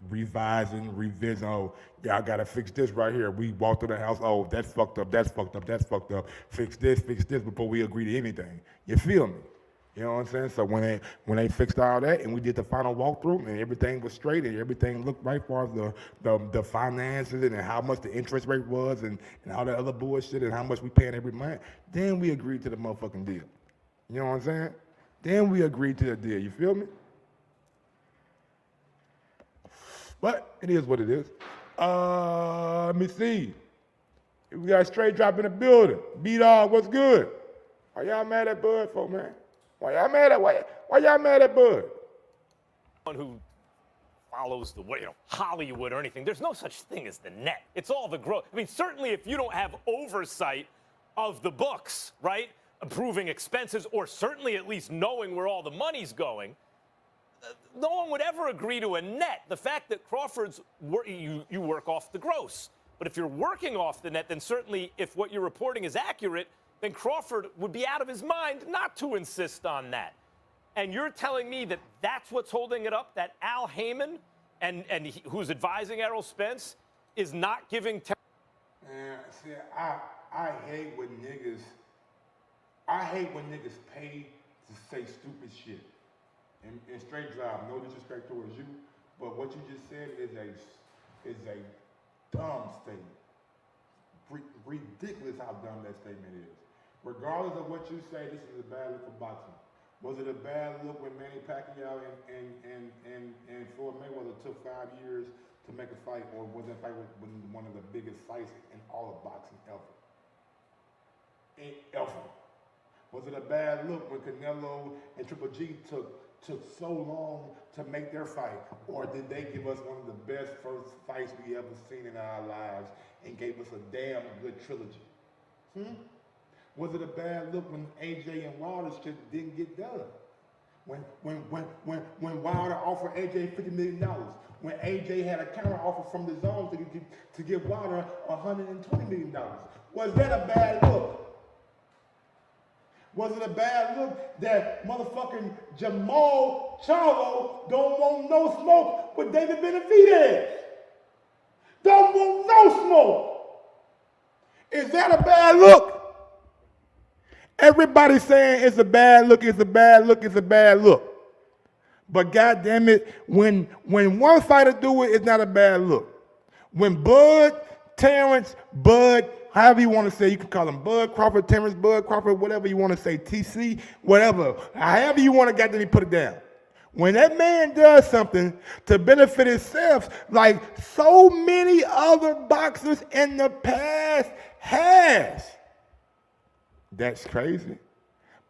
Speaker 1: revising, revision. Oh, y'all gotta fix this right here. We walked through the house, oh, that's fucked up, that's fucked up, that's fucked up. Fix this before we agree to anything. You feel me? You know what I'm saying? So when they fixed all that and we did the final walkthrough and everything was straight and everything looked right for us, the finances and how much the interest rate was and all that other bullshit and how much we paying every month, then we agreed to the motherfucking deal. You know what I'm saying? Then we agreed to the deal. You feel me? But it is what it is. Let me see. We got a straight drop in the building. B-Dog, what's good? Why y'all mad at Bud for, man? Why y'all mad at Bud?
Speaker 4: One who follows the way, Hollywood or anything. There's no such thing as the net. It's all the growth. I mean, certainly if you don't have oversight of the books, right? Approving expenses, or certainly at least knowing where all the money's going, no one would ever agree to a net. The fact that Crawford's, you work off the gross. But if you're working off the net, then certainly if what you're reporting is accurate, then Crawford would be out of his mind not to insist on that. And you're telling me that that's what's holding it up, that Al Heyman, who's advising Errol Spence, is not giving...
Speaker 1: See, I hate when niggas... I hate when niggas pay to say stupid shit. And straight drive, no disrespect towards you, but what you just said is a dumb statement. Ridiculous how dumb that statement is. Regardless of what you say, this is a bad look for boxing. Was it a bad look when Manny Pacquiao and Floyd Mayweather took 5 years to make a fight, or was that fight one of the biggest fights in all of boxing ever? Ever. Was it a bad look when Canelo and Triple G took so long to make their fight? Or did they give us one of the best first fights we ever seen in our lives and gave us a damn good trilogy? Was it a bad look when AJ and Wilder just didn't get done? When Wilder offered AJ $50 million, when AJ had a counter offer from the zone to give Wilder $120 million, was that a bad look? Was it a bad look that motherfucking Jamal Charlo don't want no smoke with David Benavidez? Don't want no smoke. Is that a bad look? Everybody's saying it's a bad look, it's a bad look, it's a bad look. But goddamn it, when one fighter do it, it's not a bad look. When Bud, Terrence, Bud, however you want to say, you can call him Bud Crawford, Terrence Bud Crawford, whatever you want to say, TC, whatever, however you want to get them to put it down. When that man does something to benefit himself, like so many other boxers in the past has, that's crazy.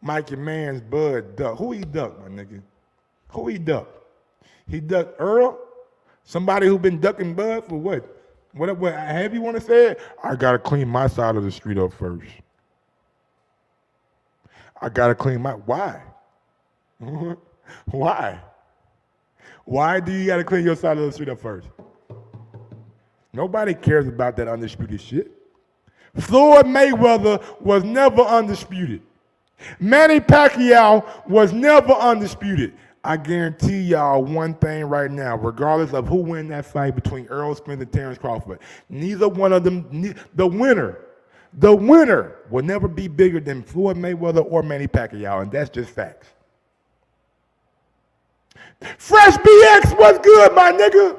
Speaker 1: Mikey Mann's Bud duck. Who he ducked, my nigga? Who he ducked? He ducked Earl? Somebody who been ducking Bud for what? Whatever, however you want to say it, I got to clean my side of the street up first. I got to clean my, why? Why? Why do you got to clean your side of the street up first? Nobody cares about that undisputed shit. Floyd Mayweather was never undisputed. Manny Pacquiao was never undisputed. I guarantee y'all one thing right now, regardless of who wins that fight between Errol Spence and Terrence Crawford, neither one of them, the winner will never be bigger than Floyd Mayweather or Manny Pacquiao, and that's just facts. Fresh BX, what's good, my nigga?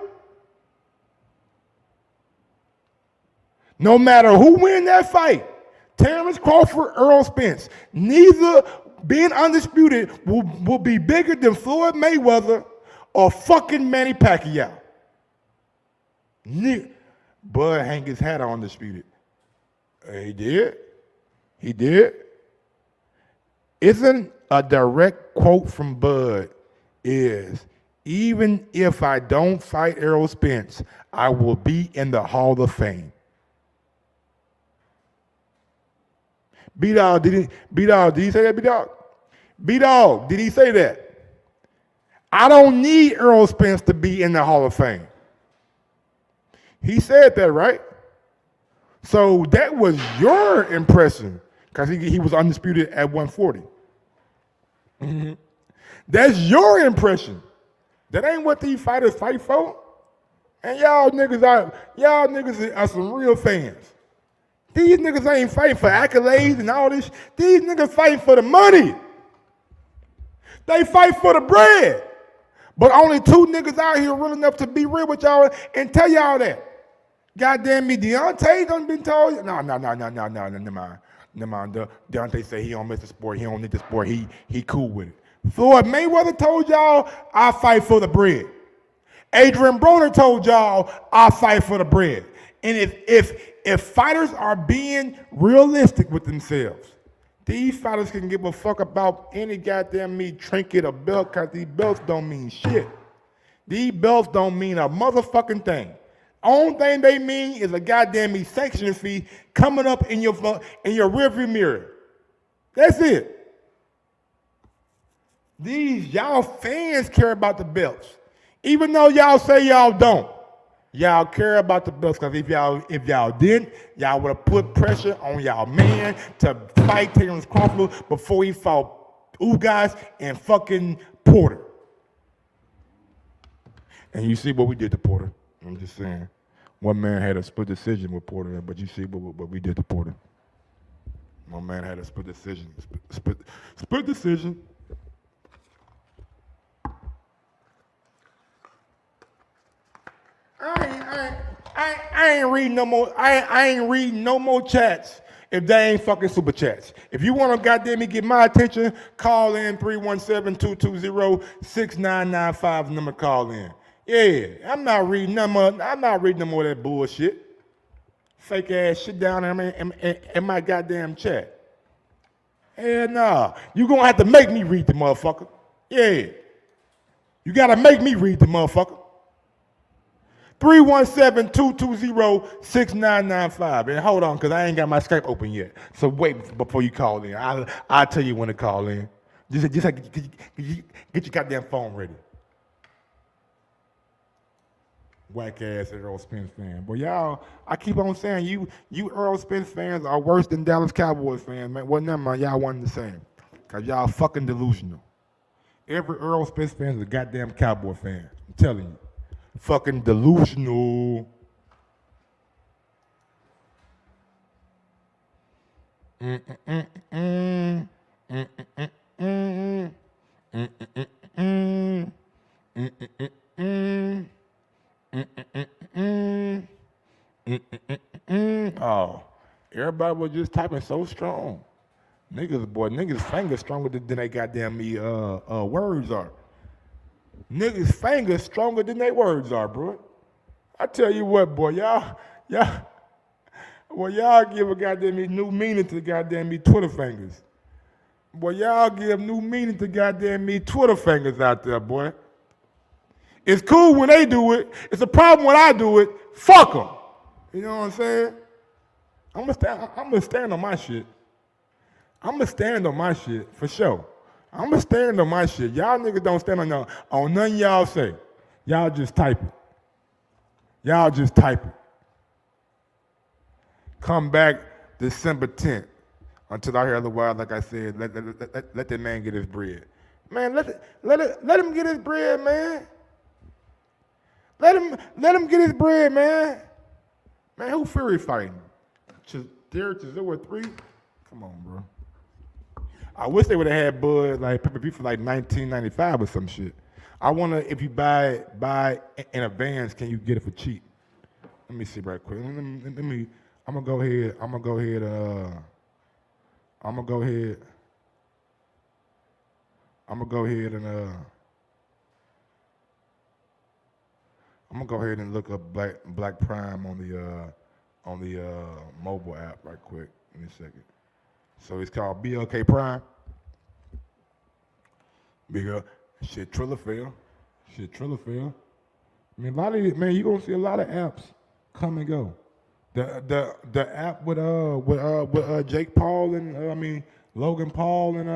Speaker 1: No matter who win that fight, Terrence Crawford, Errol Spence, neither being undisputed will be bigger than Floyd Mayweather or fucking Manny Pacquiao. Bud hang his hat on undisputed. He did. He did. Isn't a direct quote from Bud is, even if I don't fight Errol Spence, I will be in the Hall of Fame. B-Dog, did he say that, B-Dog? B-Dog, did he say that? I don't need Errol Spence to be in the Hall of Fame. He said that, right? So that was your impression, because he was undisputed at 140. Mm-hmm. That's your impression. That ain't what these fighters fight for. And y'all niggas are some real fans. These niggas ain't fighting for accolades and all this. These niggas fighting for the money. They fight for the bread. But only two niggas out here real enough to be real with y'all and tell y'all that. Goddamn me, Deontay done been told. No, never mind. Deontay say he don't miss the sport. He don't need the sport. He cool with it. Floyd Mayweather told y'all, I fight for the bread. Adrian Broner told y'all, I fight for the bread. And if fighters are being realistic with themselves, these fighters can give a fuck about any goddamn me trinket or belt, because these belts don't mean shit. These belts don't mean a motherfucking thing. Only thing they mean is a goddamn me sanction fee coming up in your rearview mirror. That's it. These y'all fans care about the belts. Even though y'all say y'all don't. Y'all care about the belts, because if y'all didn't, y'all would have put pressure on y'all man to fight Terrence Crawford before he fought Ugas and fucking Porter. And you see what we did to Porter. I'm just saying. One man had a split decision with Porter, but you see what we did to Porter. One man had a split decision. Split decision. I ain't reading no more. I ain't reading no more chats if they ain't fucking super chats. If you want to goddamn me get my attention, call in 317-220-6995. Number call in. Yeah, I'm not reading no more. I'm not reading no more of that bullshit. Fake ass shit down in my goddamn chat. Hell nah. You gonna have to make me read the motherfucker. Yeah. You gotta make me read the motherfucker. 317-220-6995. And hold on, because I ain't got my Skype open yet. So wait before you call in. I'll tell you when to call in. Just get your goddamn phone ready. Whack ass Errol Spence fan. But y'all, I keep on saying you Errol Spence fans are worse than Dallas Cowboys fans, man. Well, never mind, y'all one the same. Because y'all fucking delusional. Every Errol Spence fan is a goddamn Cowboy fan. I'm telling you. Fucking delusional. Oh, everybody was just typing so strong. Niggas fingers stronger than they goddamn me words are. Niggas' fingers stronger than their words are, bro. I tell you what, boy, y'all give a goddamn me new meaning to goddamn me Twitter fingers. Boy, y'all give new meaning to goddamn me Twitter fingers out there, boy. It's cool when they do it. It's a problem when I do it. Fuck them. You know what I'm saying? I'm gonna stand on my shit. I'm gonna stand on my shit for sure. I'm gonna stand on my shit. Y'all niggas don't stand on nothing y'all say. Y'all just type it. Y'all just type it. Come back December 10th. Until I hear otherwise, like I said, let that man get his bread. Man, let him get his bread, man. Let him get his bread, man. Man, who Fury fighting? Derek Chisora 3? Come on, bro. I wish they would have had Bud like pay-per-view for like 1995 or some shit. I wonder if you buy in advance, can you get it for cheap? Let me see right quick. Let me. I'm gonna go ahead. I'm gonna go ahead. I'm gonna go ahead. I'm gonna go ahead and I'm gonna go ahead and look up Black Prime on the mobile app right quick. Give me a second. So it's called BLK Prime. Bigger shit, Triller fell. I mean, a lot of it, man. You gonna see a lot of apps come and go. The app with Jake Paul and Logan Paul and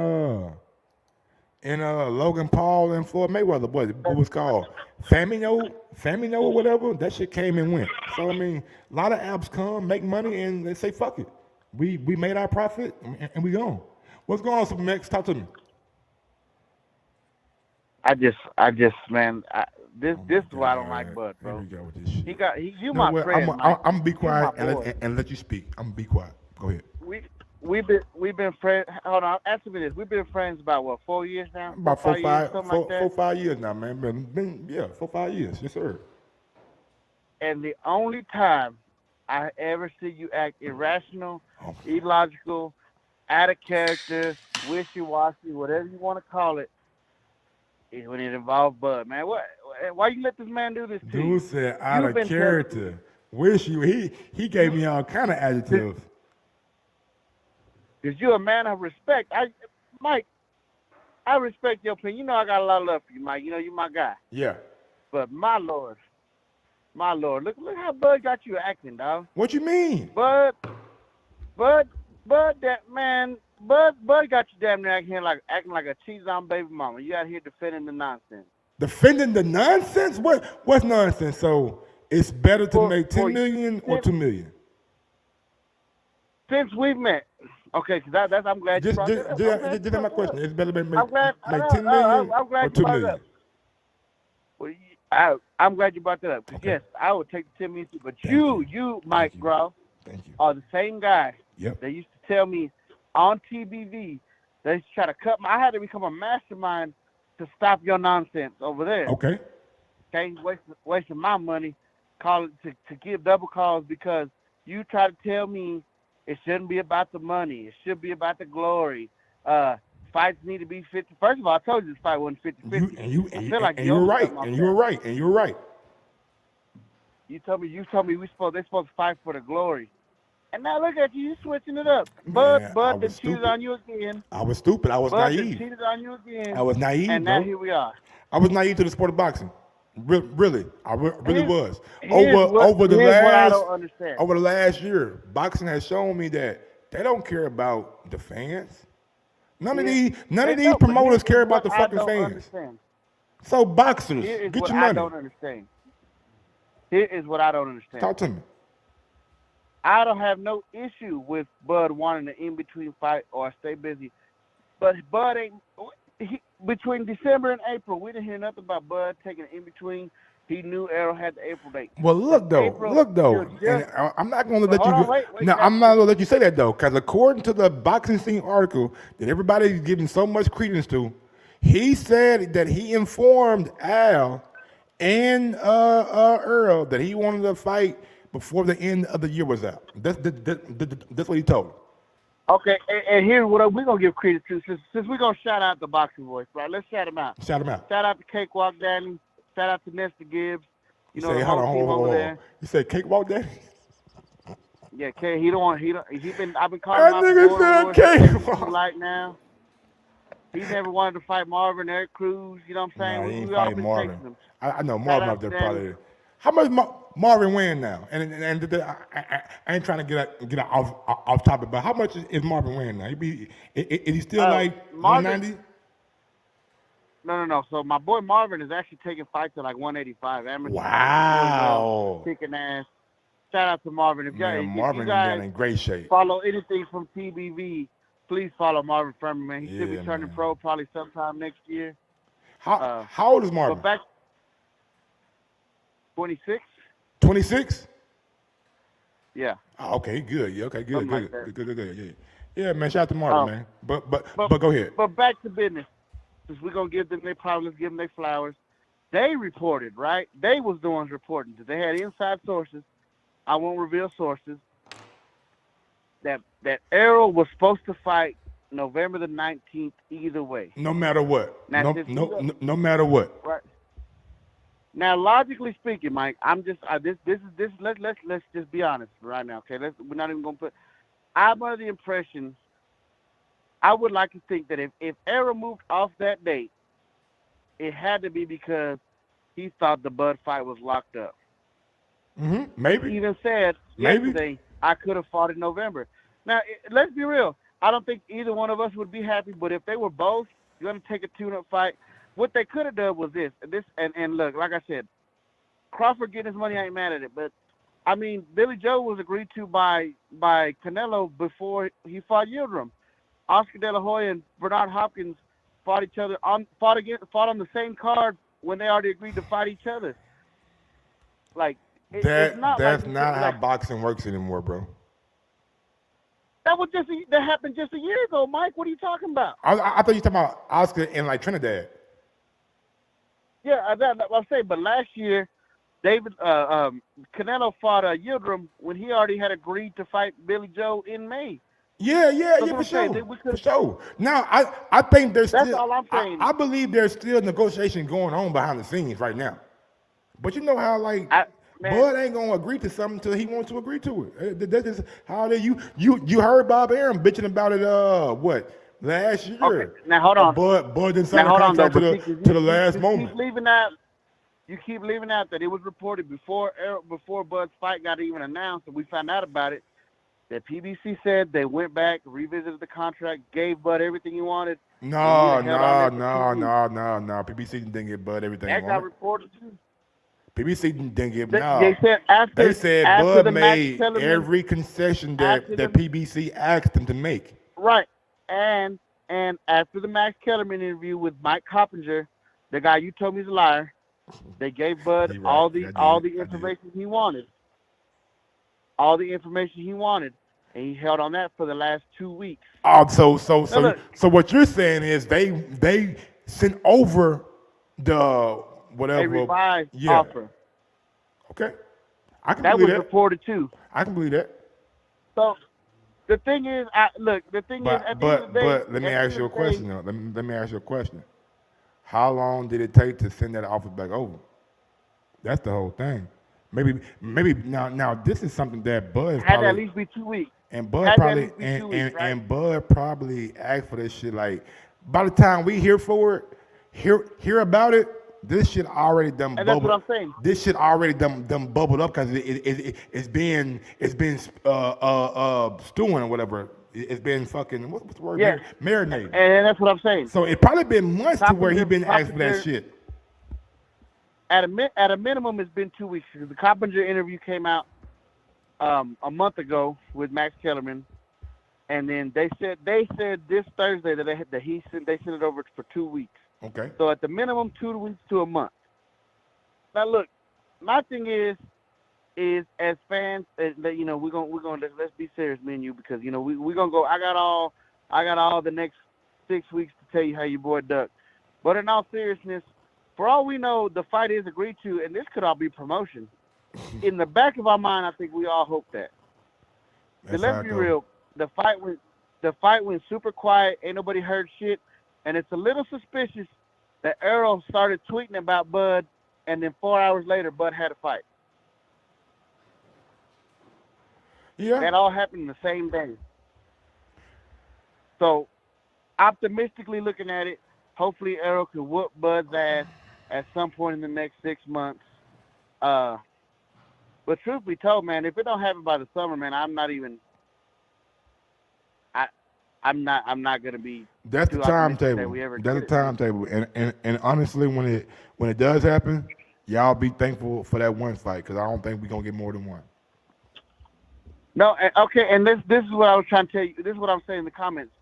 Speaker 1: Logan Paul and Floyd Mayweather. What was called Famino or whatever. That shit came and went. So I mean, a lot of apps come, make money, and they say fuck it. We made our profit and we gone. What's going on, Supermax? Talk to me.
Speaker 5: This is why I don't like Bud, bro.
Speaker 1: Here we go with this shit.
Speaker 5: You my friend, Mike.
Speaker 1: I'm gonna be quiet
Speaker 5: You my boy.
Speaker 1: and let you speak. I'm gonna be quiet. Go ahead.
Speaker 5: We've been friends. Hold on, answer me this. We've been friends about what, 4 years now?
Speaker 1: About
Speaker 5: 4,
Speaker 1: 5 years now, man. Been 4, 5 years. Yes, sir.
Speaker 5: And the only time I ever see you act irrational, illogical, out of character, wishy-washy, whatever you want to call it, is when it involves Bud, man. Why you let this man do this to you?
Speaker 1: Dude said out of character. He gave me all kind of adjectives.
Speaker 5: Because you're a man of respect. Mike, I respect your opinion. You know I got a lot of love for you, Mike. You know you're my guy.
Speaker 1: Yeah.
Speaker 5: But my Lord, look how Bud got you acting, dog.
Speaker 1: What you mean?
Speaker 5: Bud, that man, Bud got you damn near acting like a cheese on baby mama. You out here defending the nonsense.
Speaker 1: Defending the nonsense? What's nonsense? So it's better to make 10 million or 2 million?
Speaker 5: Since we've met. Okay, because I'm glad you brought that up.
Speaker 1: Just my question. It's better to make 10 million
Speaker 5: I'm glad
Speaker 1: or 2
Speaker 5: you brought it
Speaker 1: million?
Speaker 5: up. Well, I'm glad you brought that up. Because, yes, I would take the 10 million, but you, Mike Groff, are the same guy that used to tell me on TBV they used to try to cut I had to become a mastermind to stop your nonsense over there.
Speaker 1: Okay.
Speaker 5: Okay, wasting my money, to give double calls because you try to tell me it shouldn't be about the money. It should be about the glory. Fights need to be 50. First of all, I told you this fight wasn't 50-50.
Speaker 1: You were right.
Speaker 5: You told me they're supposed to fight for the glory. And now look at you switching it up. Bud that cheated on you again.
Speaker 1: I was stupid. I was naive.
Speaker 5: Cheated on you again.
Speaker 1: I was naive,
Speaker 5: and now here we are.
Speaker 1: I was naive to the sport of boxing. Really, I really was.
Speaker 5: Over the
Speaker 1: last year, boxing has shown me that they don't care about the fans. None of these promoters care about the fucking fans.
Speaker 5: Understand.
Speaker 1: So boxers, get your money.
Speaker 5: I don't understand. Here is what I don't understand.
Speaker 1: Talk to me.
Speaker 5: I don't have no issue with Bud wanting an in-between fight or stay busy, but Bud ain't. Between December and April, we didn't hear nothing about Bud taking an in-between. He knew Errol had the April date.
Speaker 1: Well, look though. And I'm not going to let you. I'm not going to let you say that though, because according to the boxing scene article that everybody's giving so much credence to, he said that he informed Al and Earl that he wanted to fight before the end of the year was out. That's what he told him.
Speaker 5: Okay, and here's what we're going to give credit to. Since we're going to shout out the boxing voice, right? Let's shout him out.
Speaker 1: Shout
Speaker 5: out to Cakewalk Danny. Shout out to Nestor Gibbs. You know,
Speaker 1: the whole team over there. You said Cakewalk Danny?
Speaker 5: Yeah, I've been calling
Speaker 1: him out. That nigga said Cakewalk.
Speaker 5: Right now. He never wanted to fight Marvin, Eric Cruz. You know what I'm saying?
Speaker 1: No, he ain't fighting Marvin. I know Marvin up there probably. How much Marvin win now? And I ain't trying to get off topic, but how much is Marvin win now? Is he still like 190?
Speaker 5: No. So my boy Marvin is actually taking fights at like 185.
Speaker 1: Wow.
Speaker 5: Kicking ass. Shout out to Marvin. If
Speaker 1: Marvin
Speaker 5: you guys
Speaker 1: in great shape.
Speaker 5: Follow anything from TBV, please follow Marvin Furman, man. He should be turning pro probably sometime next year.
Speaker 1: How old is Marvin?
Speaker 5: 26.
Speaker 1: 26?
Speaker 5: Yeah.
Speaker 1: Oh, okay, good. Yeah, okay, good.
Speaker 5: Like
Speaker 1: Good. Yeah, man. Shout out to Marvin, man. But go ahead.
Speaker 5: But back to business. since we're gonna give them their problems, let's give them their flowers. They reported, right? They was the ones reporting. They had inside sources. I won't reveal sources. That Errol was supposed to fight November the 19th either way.
Speaker 1: No matter what.
Speaker 5: Now,
Speaker 1: No matter what.
Speaker 5: Right. Now, logically speaking, Mike, I'm just let's just be honest right now, okay? We're not even gonna put. I'm under the impression. I would like to think that if Errol moved off that date, it had to be because he thought the Bud fight was locked up.
Speaker 1: Maybe.
Speaker 5: He even said yesterday, I could have fought in November. Now, let's be real. I don't think either one of us would be happy, but if they were both going to take a tune-up fight, what they could have done was this. And look, like I said, Crawford getting his money, I ain't mad at it. But, I mean, Billy Joe was agreed to by Canelo before he fought Yildirim. Oscar De La Hoya and Bernard Hopkins fought on the same card when they already agreed to fight each other. Like
Speaker 1: That's not how boxing works anymore, bro.
Speaker 5: That happened just a year ago, Mike. What are you talking about?
Speaker 1: I thought you were talking about Oscar and like Trinidad.
Speaker 5: Yeah, I'm saying, but last year, Canelo fought Yildirim when he already had agreed to fight Billy Joe in May.
Speaker 1: Yeah, for sure. Now, I think there's
Speaker 5: that's
Speaker 1: still.
Speaker 5: All I'm saying.
Speaker 1: I believe there's still negotiation going on behind the scenes right now. But you know how Bud ain't gonna agree to something until he wants to agree to it. That's just how it is. You heard Bob Arum bitching about it. Last year?
Speaker 5: Okay. Now hold on.
Speaker 1: Bud didn't sign a contract to the last moment.
Speaker 5: You keep leaving out that it was reported before Bud's fight got even announced, and we found out about it. That PBC said they went back, revisited the contract, gave Bud everything he wanted.
Speaker 1: No. PBC didn't give Bud everything he wanted.
Speaker 5: That got reported too.
Speaker 1: PBC didn't give
Speaker 5: They said
Speaker 1: Bud made every concession that PBC asked him to make.
Speaker 5: Right. And after the Max Kellerman interview with Mike Coppinger, the guy you told me is a liar, they gave Bud all the information he wanted. All the information he wanted. And he held on that for the last 2 weeks.
Speaker 1: Oh, so what you're saying is they sent over the whatever
Speaker 5: a revised offer.
Speaker 1: Okay, I can
Speaker 5: that
Speaker 1: believe
Speaker 5: was reported too.
Speaker 1: I can believe that.
Speaker 5: So the thing is, at the end of the day,
Speaker 1: but let me ask you a question though. Let me ask you a question. How long did it take to send that offer back over? That's the whole thing. Maybe now this is something that Bud
Speaker 5: had to at least be 2 weeks.
Speaker 1: And Bud probably and Bud probably asked for this shit. Like by the time we hear about it, this shit already done.
Speaker 5: And that's what I'm saying.
Speaker 1: This shit already done bubbled up because it's been stewing or whatever. It's been fucking what's the word?
Speaker 5: Yeah.
Speaker 1: Marinating.
Speaker 5: And that's what I'm saying.
Speaker 1: So it probably been months to where he been asking for that shit.
Speaker 5: At a minimum, it's been 2 weeks. The Coppinger interview came out a month ago with Max Kellerman, and then they said this Thursday that they sent it over for 2 weeks.
Speaker 1: Okay.
Speaker 5: So at the minimum, 2 weeks to a month. Now look, my thing is as fans, we're gonna let's be serious, me and you, because we're gonna go. I got all the next 6 weeks to tell you how your boy ducked. But in all seriousness, for all we know, the fight is agreed to, and this could all be promotion. In the back of our mind, I think we all hope that. So let's be real. The fight went super quiet. Ain't nobody heard shit. And it's a little suspicious that Errol started tweeting about Bud, and then 4 hours later, Bud had a fight.
Speaker 1: Yeah.
Speaker 5: That all happened the same day. So, optimistically looking at it, hopefully Errol can whoop Bud's ass at some point in the next 6 months. But truth be told, man, if it don't happen by the summer, man, I'm not gonna be.
Speaker 1: That's the timetable. That's the timetable. And honestly, when it does happen, y'all be thankful for that one fight, because I don't think we're gonna get more than one.
Speaker 5: No, okay, and this is what I was trying to tell you. This is what I'm saying in the comments.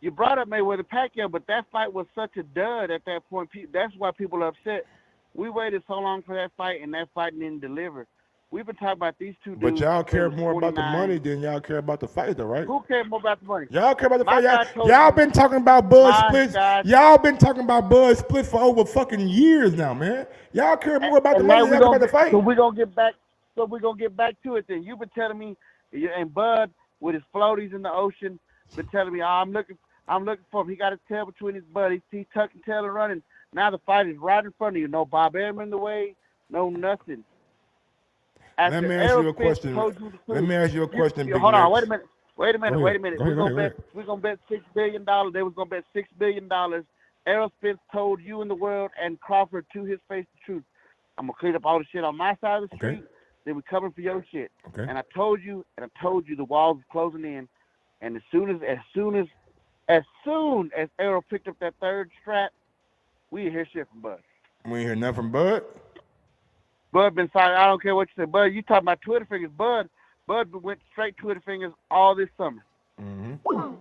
Speaker 5: You brought up Mayweather-Pacquiao, but that fight was such a dud at that point. That's why people are upset. We waited so long for that fight, and that fight didn't deliver. We've been talking about these two dudes.
Speaker 1: But y'all care
Speaker 5: since
Speaker 1: more about the
Speaker 5: 49.
Speaker 1: money than y'all care about the fight, though, right?
Speaker 5: Who cares more about the money?
Speaker 1: Y'all care about the
Speaker 5: My
Speaker 1: fight.
Speaker 5: guy told
Speaker 1: Y'all
Speaker 5: you-
Speaker 1: been talking about Bud
Speaker 5: My
Speaker 1: splits.
Speaker 5: guy-
Speaker 1: Y'all been talking about Bud splits for over fucking years now, man. Y'all care more about the
Speaker 5: And
Speaker 1: money
Speaker 5: now
Speaker 1: than y'all care about the fight.
Speaker 5: So we're gonna get back. So we're gonna get back to it. Then you've been telling me, and Bud with his floaties in the ocean, been telling me, I'm looking for him. He got his tail between his buddies. He's tucking tail and running. Now the fight is right in front of you. No Bob Arum in the way. No nothing.
Speaker 1: Let me ask you a question. Let me ask you a question, Big
Speaker 5: Hold on.
Speaker 1: Max.
Speaker 5: Wait a minute.
Speaker 1: Go ahead. Go ahead.
Speaker 5: We're gonna bet $6 billion. They was gonna bet $6 billion. Errol Spence told you and the world and Crawford to his face the truth. I'm gonna clean up all the shit on my side of the street. Then we coming for your shit.
Speaker 1: Okay.
Speaker 5: And I told you the walls were closing in. And as soon as Errol picked up that third strap, we didn't hear shit from Bud.
Speaker 1: We ain't hear nothing from Bud.
Speaker 5: Bud been silent. I don't care what you say. Bud, you talking about Twitter fingers. Bud went straight Twitter fingers all this summer.
Speaker 1: Mm-hmm.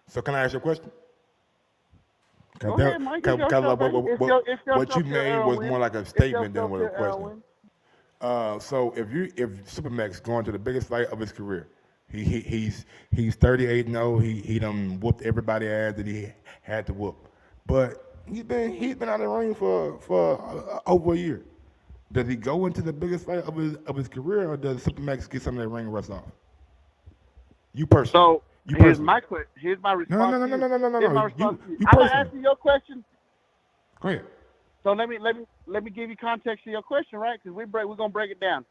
Speaker 1: So can I ask you a question?
Speaker 5: Go ahead, Mike. It's your show, baby. It's your
Speaker 1: What
Speaker 5: show
Speaker 1: you
Speaker 5: till
Speaker 1: made
Speaker 5: Errol
Speaker 1: was
Speaker 5: wins.
Speaker 1: more like a
Speaker 5: It's your
Speaker 1: statement
Speaker 5: show
Speaker 1: than with a
Speaker 5: till Errol
Speaker 1: question.
Speaker 5: wins.
Speaker 1: So if Supermax going to the biggest fight of his career, he's 38-0. He done whooped everybody ass that he had to whoop, but he's been out of the ring for over a year. Does he go into the biggest fight of his career, or does Supermax get some of that ring rust off? You personally.
Speaker 5: So here's my response.
Speaker 1: No.
Speaker 5: Here's my response to you.
Speaker 1: You
Speaker 5: I'm
Speaker 1: personally.
Speaker 5: asking your question.
Speaker 1: Go ahead.
Speaker 5: So let me give you context to your question, right? Because we're gonna break it down.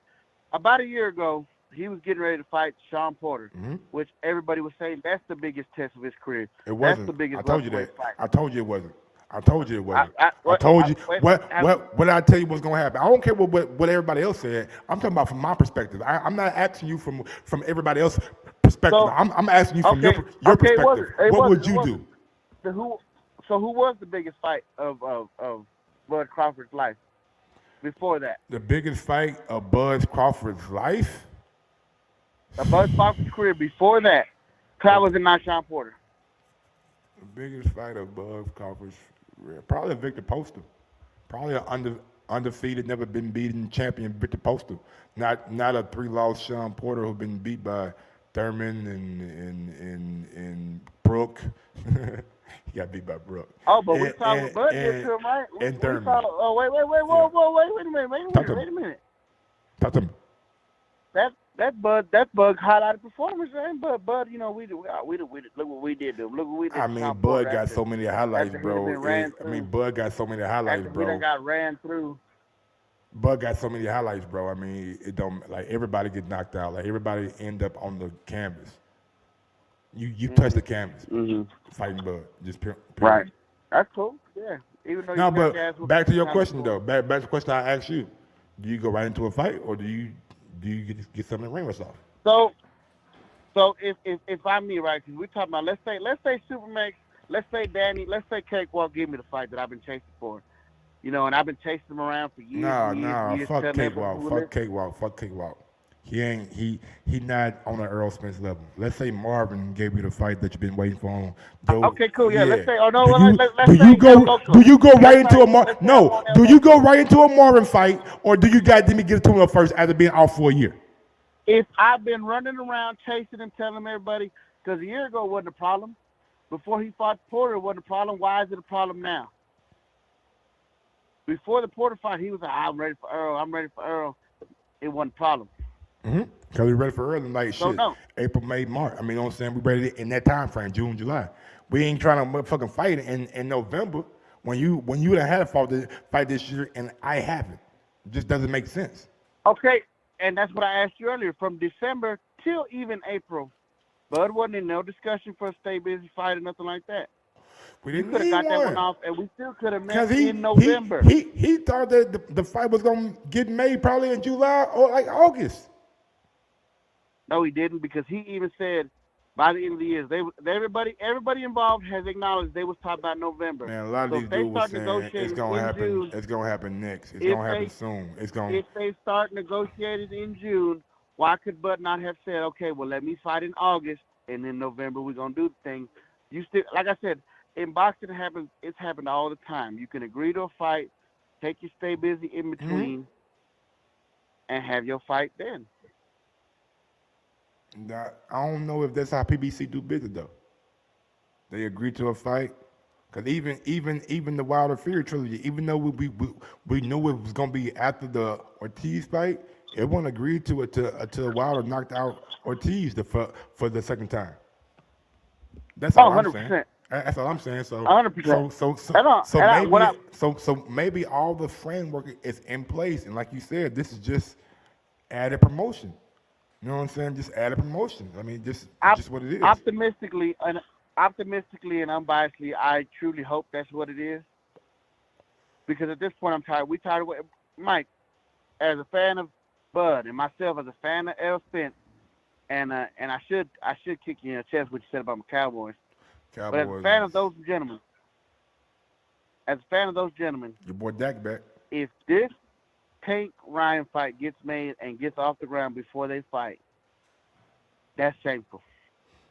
Speaker 5: About a year ago, he was getting ready to fight Sean Porter, which everybody was saying that's the biggest test of his career.
Speaker 1: It wasn't.
Speaker 5: That's the biggest.
Speaker 1: I told you that.
Speaker 5: Fight.
Speaker 1: I told you it wasn't. I told you it wasn't. What I tell you what's gonna happen. I don't care what everybody else said. I'm talking about from my perspective. I'm not asking you from everybody else's perspective.
Speaker 5: So,
Speaker 1: I'm asking you from your perspective. What would you do?
Speaker 5: So who was the biggest fight of Bud Crawford's life before that?
Speaker 1: The biggest fight of Bud Crawford's life?
Speaker 5: Bud Crawford's career before that. Cloud and not Sean Porter.
Speaker 1: The biggest fight of Bud Crawford's career. Probably Victor Postal. Probably an undefeated, never been beaten champion Victor Postal. Not a 3-loss Sean Porter who's been beat by Thurman and Brooke. He got beat by Brooke.
Speaker 5: Oh, but we saw what Bud did to him, right?
Speaker 1: And Thurman.
Speaker 5: Wait a minute.
Speaker 1: Talk to me.
Speaker 5: That Bud highlighted performance, ain't Bud, you know, we look what we did to him. Look what we did.
Speaker 1: I mean, Bud got so many highlights, bro. Bud got so many highlights,
Speaker 5: He
Speaker 1: bro.
Speaker 5: done got ran through.
Speaker 1: Bud got so many highlights, bro. I mean, it don't like everybody get knocked out. Like everybody end up on the canvas. You touch the canvas, fighting Bud. Just period.
Speaker 5: Right. That's cool. Yeah. Even though
Speaker 1: No, but back to your question though. Back to the question I asked you. Do you go right into a fight, or do you get something in the ring rust off?
Speaker 5: So if I'm me, right? Because we're talking about let's say Supermax, let's say Danny, let's say Cakewalk give me the fight that I've been chasing for. You know, and I've been chasing him around for years. Years,
Speaker 1: fuck Cakewalk. He not on the Earl Spence level. Let's say Marvin gave you the fight that you've been waiting for on Joe.
Speaker 5: Okay, cool. Yeah, let's say. Oh no,
Speaker 1: do you go right into a Marvin fight, or do you got to get it to him first after being out for a year?
Speaker 5: If I've been running around chasing him, telling everybody, because a year ago it wasn't a problem. Before he fought Porter, it wasn't a problem. Why is it a problem now? Before the Porter fight, he was like, I'm ready for Earl. It wasn't a problem.
Speaker 1: Because we ready for early, like shit.
Speaker 5: No.
Speaker 1: April, May, March. I mean, you know what I'm saying? We ready in that time frame, June, July. We ain't trying to motherfucking fight in November when you done had a fight this year and I haven't. It just doesn't make sense.
Speaker 5: Okay, and that's what I asked you earlier. From December till even April, Bud wasn't in no discussion for a stay busy fight or nothing like that.
Speaker 1: We didn't
Speaker 5: could have got that one off, and we still could have met in November.
Speaker 1: He thought that the fight was gonna get made probably in July or like August.
Speaker 5: No, he didn't, because he even said by the end of the year, everybody involved has acknowledged they was talking about November.
Speaker 1: Man, a lot of these dudes were saying it's gonna happen.
Speaker 5: June,
Speaker 1: it's gonna happen next. It's gonna happen soon.
Speaker 5: If they start negotiating in June, why could Bud not have said, okay, well, let me fight in August, and in November we're gonna do the thing? You still, like I said, in boxing it's happened all the time. You can agree to a fight, take your stay busy in between, and have your fight then.
Speaker 1: I don't know if that's how PBC do business though. They agreed to a fight. Cause even the Wilder Fury trilogy, even though we knew it was gonna be after the Ortiz fight, everyone agreed to it until Wilder knocked out Ortiz for the second time. That's all I'm saying.
Speaker 5: 100%.
Speaker 1: That's all I'm saying. So
Speaker 5: 100%.
Speaker 1: So maybe all the framework is in place, and like you said, this is just added promotion. You know what I'm saying? Just added promotion. I mean, just what it is.
Speaker 5: Optimistically and unbiasedly, I truly hope that's what it is. Because at this point, I'm tired. We tired of Mike, as a fan of Bud, and myself as a fan of Errol Spence, and I should kick you in the chest what you said about my Cowboys. But as a fan of those gentlemen,
Speaker 1: your boy Dak back.
Speaker 5: If this Tank Ryan fight gets made and gets off the ground before they fight, that's shameful.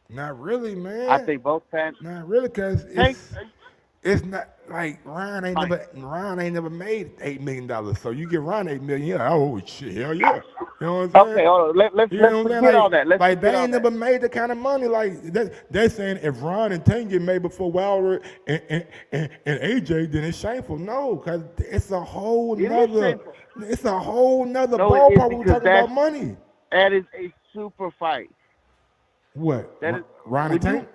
Speaker 1: Not really, man.
Speaker 5: I think both fans.
Speaker 1: Not really, cause it's not like Ryan ain't never made $8 million. So you give Ryan $8 million, you're like, oh shit, hell yeah. You know what I'm saying?
Speaker 5: Okay, hold on. Let's forget all that.
Speaker 1: Like they ain't never made the kind of money like that. They're saying if Ryan and Tank get made before Wilder and AJ, then it's shameful. No, cause it's a whole nother ballpark when we talk about money.
Speaker 5: That is a super fight.
Speaker 1: What? That is Ryan and Tank?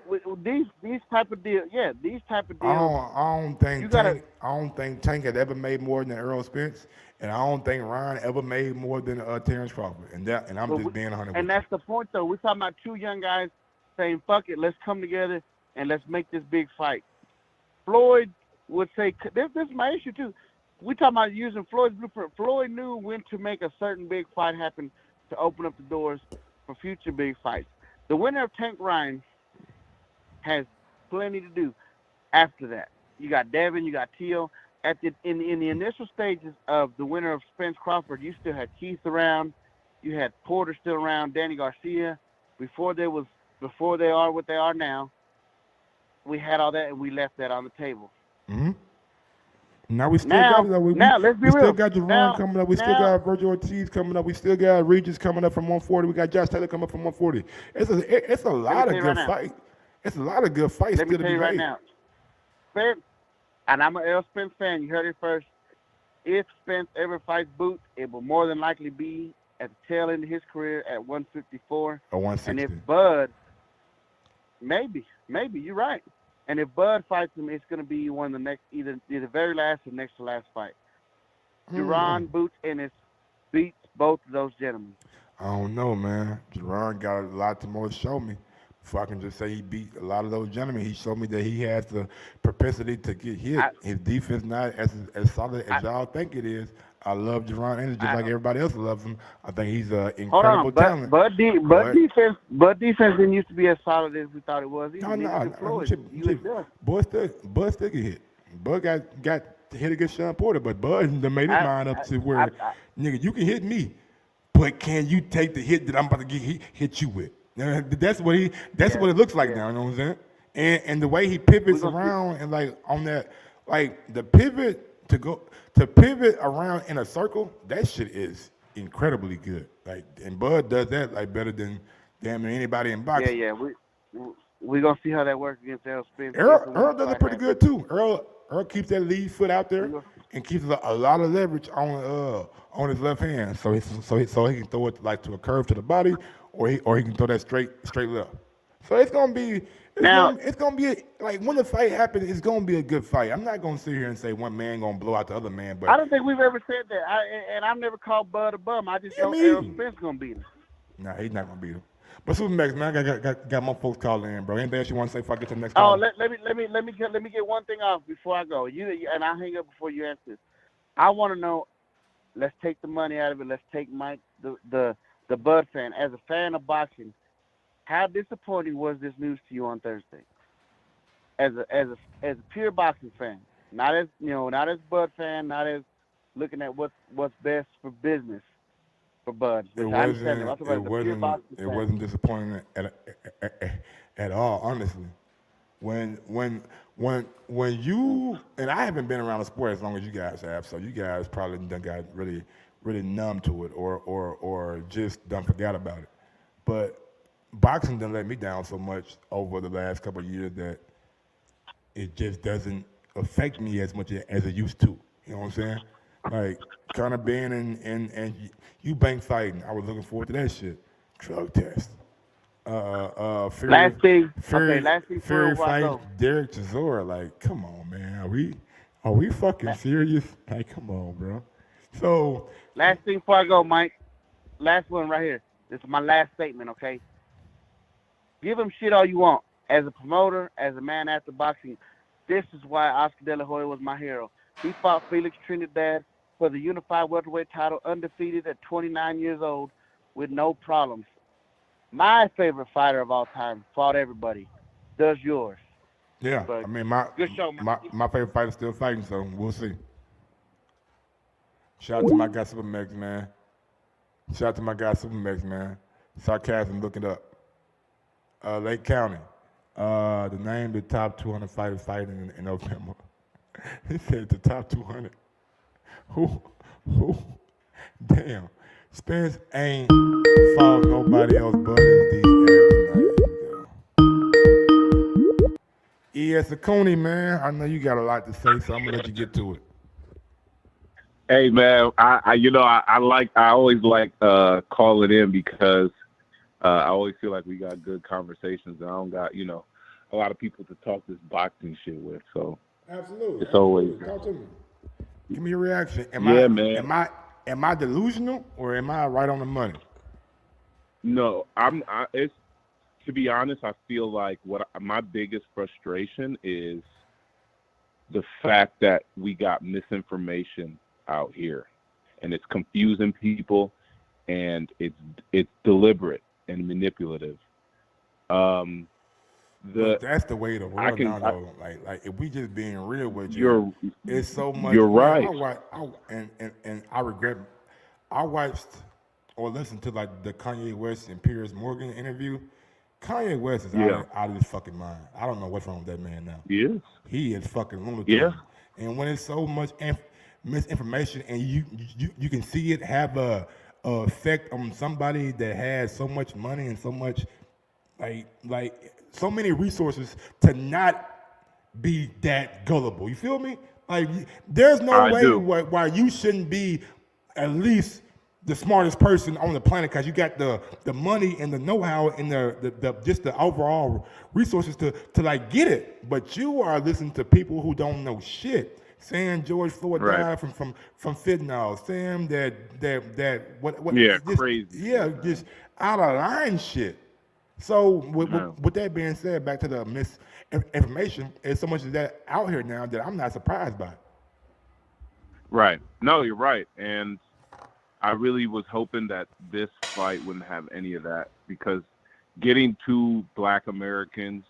Speaker 5: These type of deals. Yeah, these type of deals.
Speaker 1: I don't think Tank had ever made more than Errol Spence, and I don't think Ryan ever made more than Terrence Crawford. And I'm just being 100.
Speaker 5: And that's the point, though. We're talking about two young guys saying, "Fuck it, let's come together and let's make this big fight." Floyd would say, "This is my issue too." We talking about using Floyd's blueprint. Floyd knew when to make a certain big fight happen to open up the doors for future big fights. The winner of Tank Ryan has plenty to do after that. You got Devin, you got Teal. In the initial stages of the winner of Spence Crawford, you still had Keith around, you had Porter still around, Danny Garcia. Before they are what they are now, we had all that and we left that on the table.
Speaker 1: Mm-hmm. Now we still got
Speaker 5: let's be
Speaker 1: real.
Speaker 5: still
Speaker 1: got Jerron coming up. We still got Virgil Ortiz coming up. We still got Regis coming up from 140. We got Josh Taylor coming up from 140. It's a lot of good fights. It's a lot of good fights still to be made.
Speaker 5: Let me tell you right now, Spence, and I'm an Errol Spence fan. You heard it first. If Spence ever fights Boots, it will more than likely be at the tail end of his career at 154.
Speaker 1: Or 160.
Speaker 5: And if Bud, maybe you're right. And if Bud fights him, it's going to be one of the next, either the very last or next to last fight. Jerron, Boots, Ennis beats both of those gentlemen.
Speaker 1: I don't know, man. Jerron got a lot more to show me. If I can just say he beat a lot of those gentlemen, he showed me that he has the propensity to get hit. His defense not as solid as y'all think it is. I love Jerron Ennis just like everybody else loves him. I think he's an incredible talent.
Speaker 5: Bud defense didn't used to be as solid as we thought it was.
Speaker 1: Bud still get hit. Bud got hit against Sean Porter, but Bud made his mind up to where, nigga, you can hit me, but can you take the hit that I'm about to hit you with? That's what it looks like now. You know what I'm saying? And the way he pivots around and like on that, like the pivot to pivot around in a circle, that shit is incredibly good. Like, and Bud does that like better than damn near anybody in boxing.
Speaker 5: Yeah. We're gonna see how that works against Errol Spence.
Speaker 1: Earl does it pretty good too. Earl keeps that lead foot out there and keeps a lot of leverage on his left hand, so he can throw it like to a curve to the body, or he can throw that straight left. So it's gonna be like when the fight happens, it's gonna be a good fight. I'm not gonna sit here and say one man gonna blow out the other man, but
Speaker 5: I don't think we've ever said that. I've never called Bud a bum. I just know Errol Spence gonna beat him.
Speaker 1: Nah, he's not gonna beat him. But Supermax, man, I got my folks calling in, bro. Anything else you want to say before I get to the next call?
Speaker 5: Oh, let me get one thing off before I go. You and I'll hang up before you answer this. I want to know. Let's take the money out of it. Let's take Mike, the Bud fan. As a fan of boxing, how disappointing was this news to you on Thursday? As a pure boxing fan, not as Bud fan, not as looking at what's best for business for Bud.
Speaker 1: It wasn't disappointing at all, honestly. When you, and I haven't been around the sport as long as you guys have, so you guys probably done got really really numb to it or just done forgot about it. But boxing done let me down so much over the last couple of years that it just doesn't affect me as much as it used to. You know what I'm saying? Like kind of being and you bank fighting. I was looking forward to that shit. Drug test.
Speaker 5: Last thing for
Speaker 1: Fury
Speaker 5: a while
Speaker 1: fight
Speaker 5: though.
Speaker 1: Derek Chisora. Like, come on, man. Are we fucking serious? Like, come on, bro. So
Speaker 5: Last thing before I go, Mike. Last one right here. This is my last statement, okay? Give him shit all you want. As a promoter, as a man after boxing, this is why Oscar De La Hoya was my hero. He fought Felix Trinidad for the unified welterweight title, undefeated at 29 years old, with no problems. My favorite fighter of all time fought everybody. Does yours?
Speaker 1: yeah,
Speaker 5: But
Speaker 1: I mean
Speaker 5: good show, man.
Speaker 1: my favorite fighter's still fighting, so we'll see. Shout out to my guy Supermax, man. Shout out to my guy Supermax, man. Sarcasm, look it up. Lake County. The name the top 200 fighters fighting in November. He said the top 200. Who? Damn. Spence ain't fought nobody else but his E.S. Acuni, man. I know you got a lot to say, so I'm gonna let you get to it.
Speaker 6: Hey man, I always like calling in because I always feel like we got good conversations and I don't got, a lot of people to talk this boxing shit with. So
Speaker 1: Absolutely.
Speaker 6: it's always
Speaker 1: Talk to me. Give me your reaction.
Speaker 6: man.
Speaker 1: Am I delusional or am I right on the money?
Speaker 6: No, it's to be honest, I feel like my biggest frustration is the fact that we got misinformation out here, and it's confusing people, and it's deliberate and manipulative.
Speaker 1: That's the way the world now, though. Like if we just being real with you, it's so much.
Speaker 6: You're right.
Speaker 1: I regret. I watched or listened to like the Kanye West and Piers Morgan interview. Kanye West is out of his fucking mind. I don't know what's wrong with that man now. He is fucking lunatic.
Speaker 6: Yeah.
Speaker 1: And when it's so much misinformation and you can see it have a effect on somebody that has so much money and so much like so many resources to not be that gullible. You feel me? Like there's no way why you shouldn't be at least the smartest person on the planet because you got the money and the know-how and the just the overall resources to like get it. But you are listening to people who don't know shit. Saying George Floyd died from fentanyl. Saying that what just,
Speaker 6: crazy.
Speaker 1: Yeah, just out of line shit. So with that being said, back to the misinformation, it's so much of that out here now that I'm not surprised by it.
Speaker 6: Right. No, you're right. And I really was hoping that this fight wouldn't have any of that because getting two Black Americans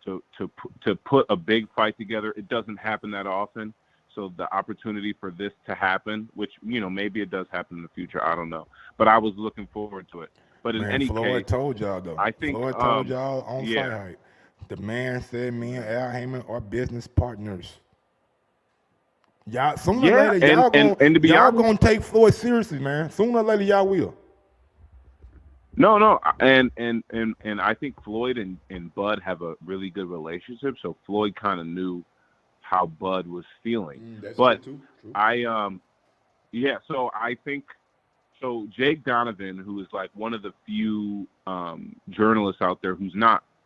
Speaker 6: to put a big fight together, it doesn't happen that often. So the opportunity for this to happen, which, maybe it does happen in the future, I don't know. But I was looking forward to it. But in any
Speaker 1: Floyd
Speaker 6: case,
Speaker 1: told y'all though.
Speaker 6: I think
Speaker 1: Floyd told y'all on Fight Hype. The man said me and Al Heyman are business partners. Y'all sooner or later y'all gonna take Floyd seriously, man. Sooner or later y'all will.
Speaker 6: No, and I think Floyd and Bud have a really good relationship. So Floyd kind of knew how Bud was feeling.
Speaker 1: That's
Speaker 6: but
Speaker 1: true.
Speaker 6: So I think Jake Donovan, who is like one of the few journalists out there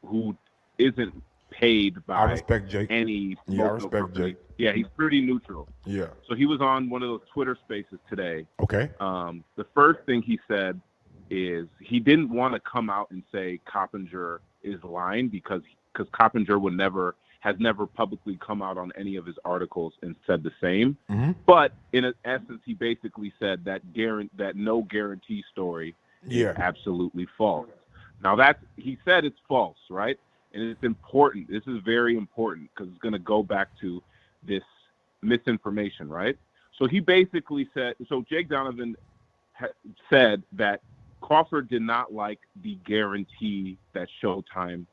Speaker 6: who isn't paid by
Speaker 1: I respect Jake.
Speaker 6: any.
Speaker 1: Yeah, I respect Jake.
Speaker 6: Yeah, he's pretty neutral.
Speaker 1: Yeah.
Speaker 6: So he was on one of those Twitter Spaces today.
Speaker 1: Okay.
Speaker 6: The first thing he said is he didn't want to come out and say Coppinger is lying because Coppinger has never publicly come out on any of his articles and said the same.
Speaker 1: Mm-hmm.
Speaker 6: But in essence, he basically said that no guarantee story is absolutely false. Now he said it's false, right? And it's important. This is very important because it's going to go back to this misinformation, right? So he basically said, Jake Donovan said that Crawford did not like the guarantee that Showtime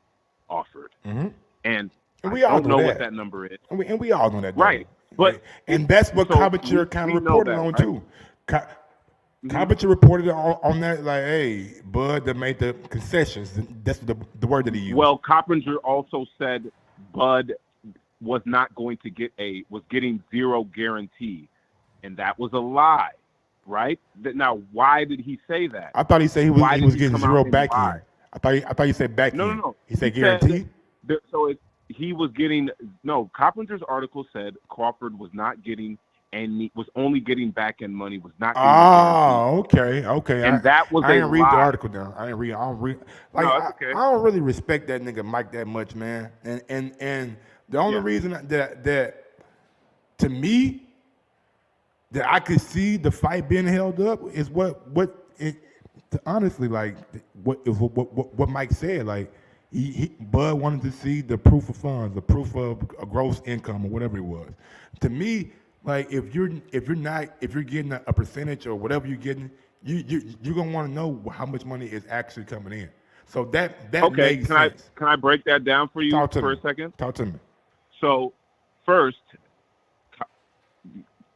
Speaker 6: offered.
Speaker 1: Mm-hmm.
Speaker 6: And
Speaker 1: we all
Speaker 6: don't know
Speaker 1: that.
Speaker 6: what that number is.
Speaker 1: And we all know that.
Speaker 6: Right. But
Speaker 1: and that's what Coppinger kind of reported on,
Speaker 6: right?
Speaker 1: too. Carpenter reported on that, like, hey, Bud that made the concessions. That's the word that he used.
Speaker 6: Well, Carpenter also said Bud was not going to was getting zero guarantee, and that was a lie, right? Now, why did he say that?
Speaker 1: I thought he said he was getting zero back end. I thought he said back end.
Speaker 6: No.
Speaker 1: He said guarantee.
Speaker 6: He was getting Carpenter's article said Crawford was not getting was only getting back end money, was not getting
Speaker 1: okay.
Speaker 6: And that was
Speaker 1: I didn't read the
Speaker 6: lie.
Speaker 1: article down. I don't read. Like,
Speaker 6: No, that's okay.
Speaker 1: I don't really respect that nigga Mike that much, man. And the only reason that to me that I could see the fight being held up is honestly, like what Mike said. Like Bud wanted to see the proof of funds, the proof of a gross income or whatever it was. To me, like if you're getting a percentage or whatever you're getting, you're gonna want to know how much money is actually coming in. So that
Speaker 6: okay.
Speaker 1: makes sense.
Speaker 6: Can I break that down for you for a second?
Speaker 1: Talk to me.
Speaker 6: So first,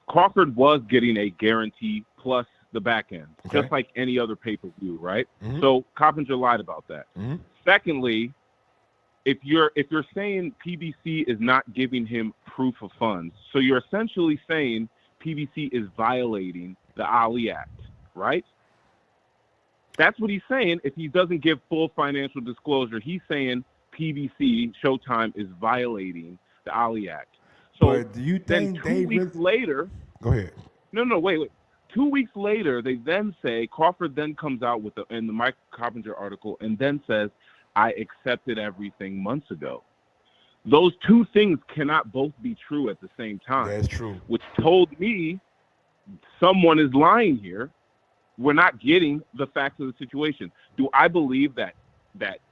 Speaker 6: Crawford was getting a guarantee plus the back end, just like any other pay-per-view, right? Mm-hmm. So Carpenter lied about that. Mm-hmm. Secondly, if you're saying PBC is not giving him proof of funds, so you're essentially saying PBC is violating the Ali Act, right? That's what he's saying. If he doesn't give full financial disclosure, he's saying PBC Showtime is violating the Ali Act. So
Speaker 1: but do you think
Speaker 6: then 2 weeks later?
Speaker 1: Go ahead.
Speaker 6: No, wait. 2 weeks later, they then say Crawford then comes out in the Mike Carpenter article and then says, "I accepted everything months ago." Those two things cannot both be true at the same time.
Speaker 1: That's true.
Speaker 6: Which told me someone is lying here. We're not getting the facts of the situation. Do I believe that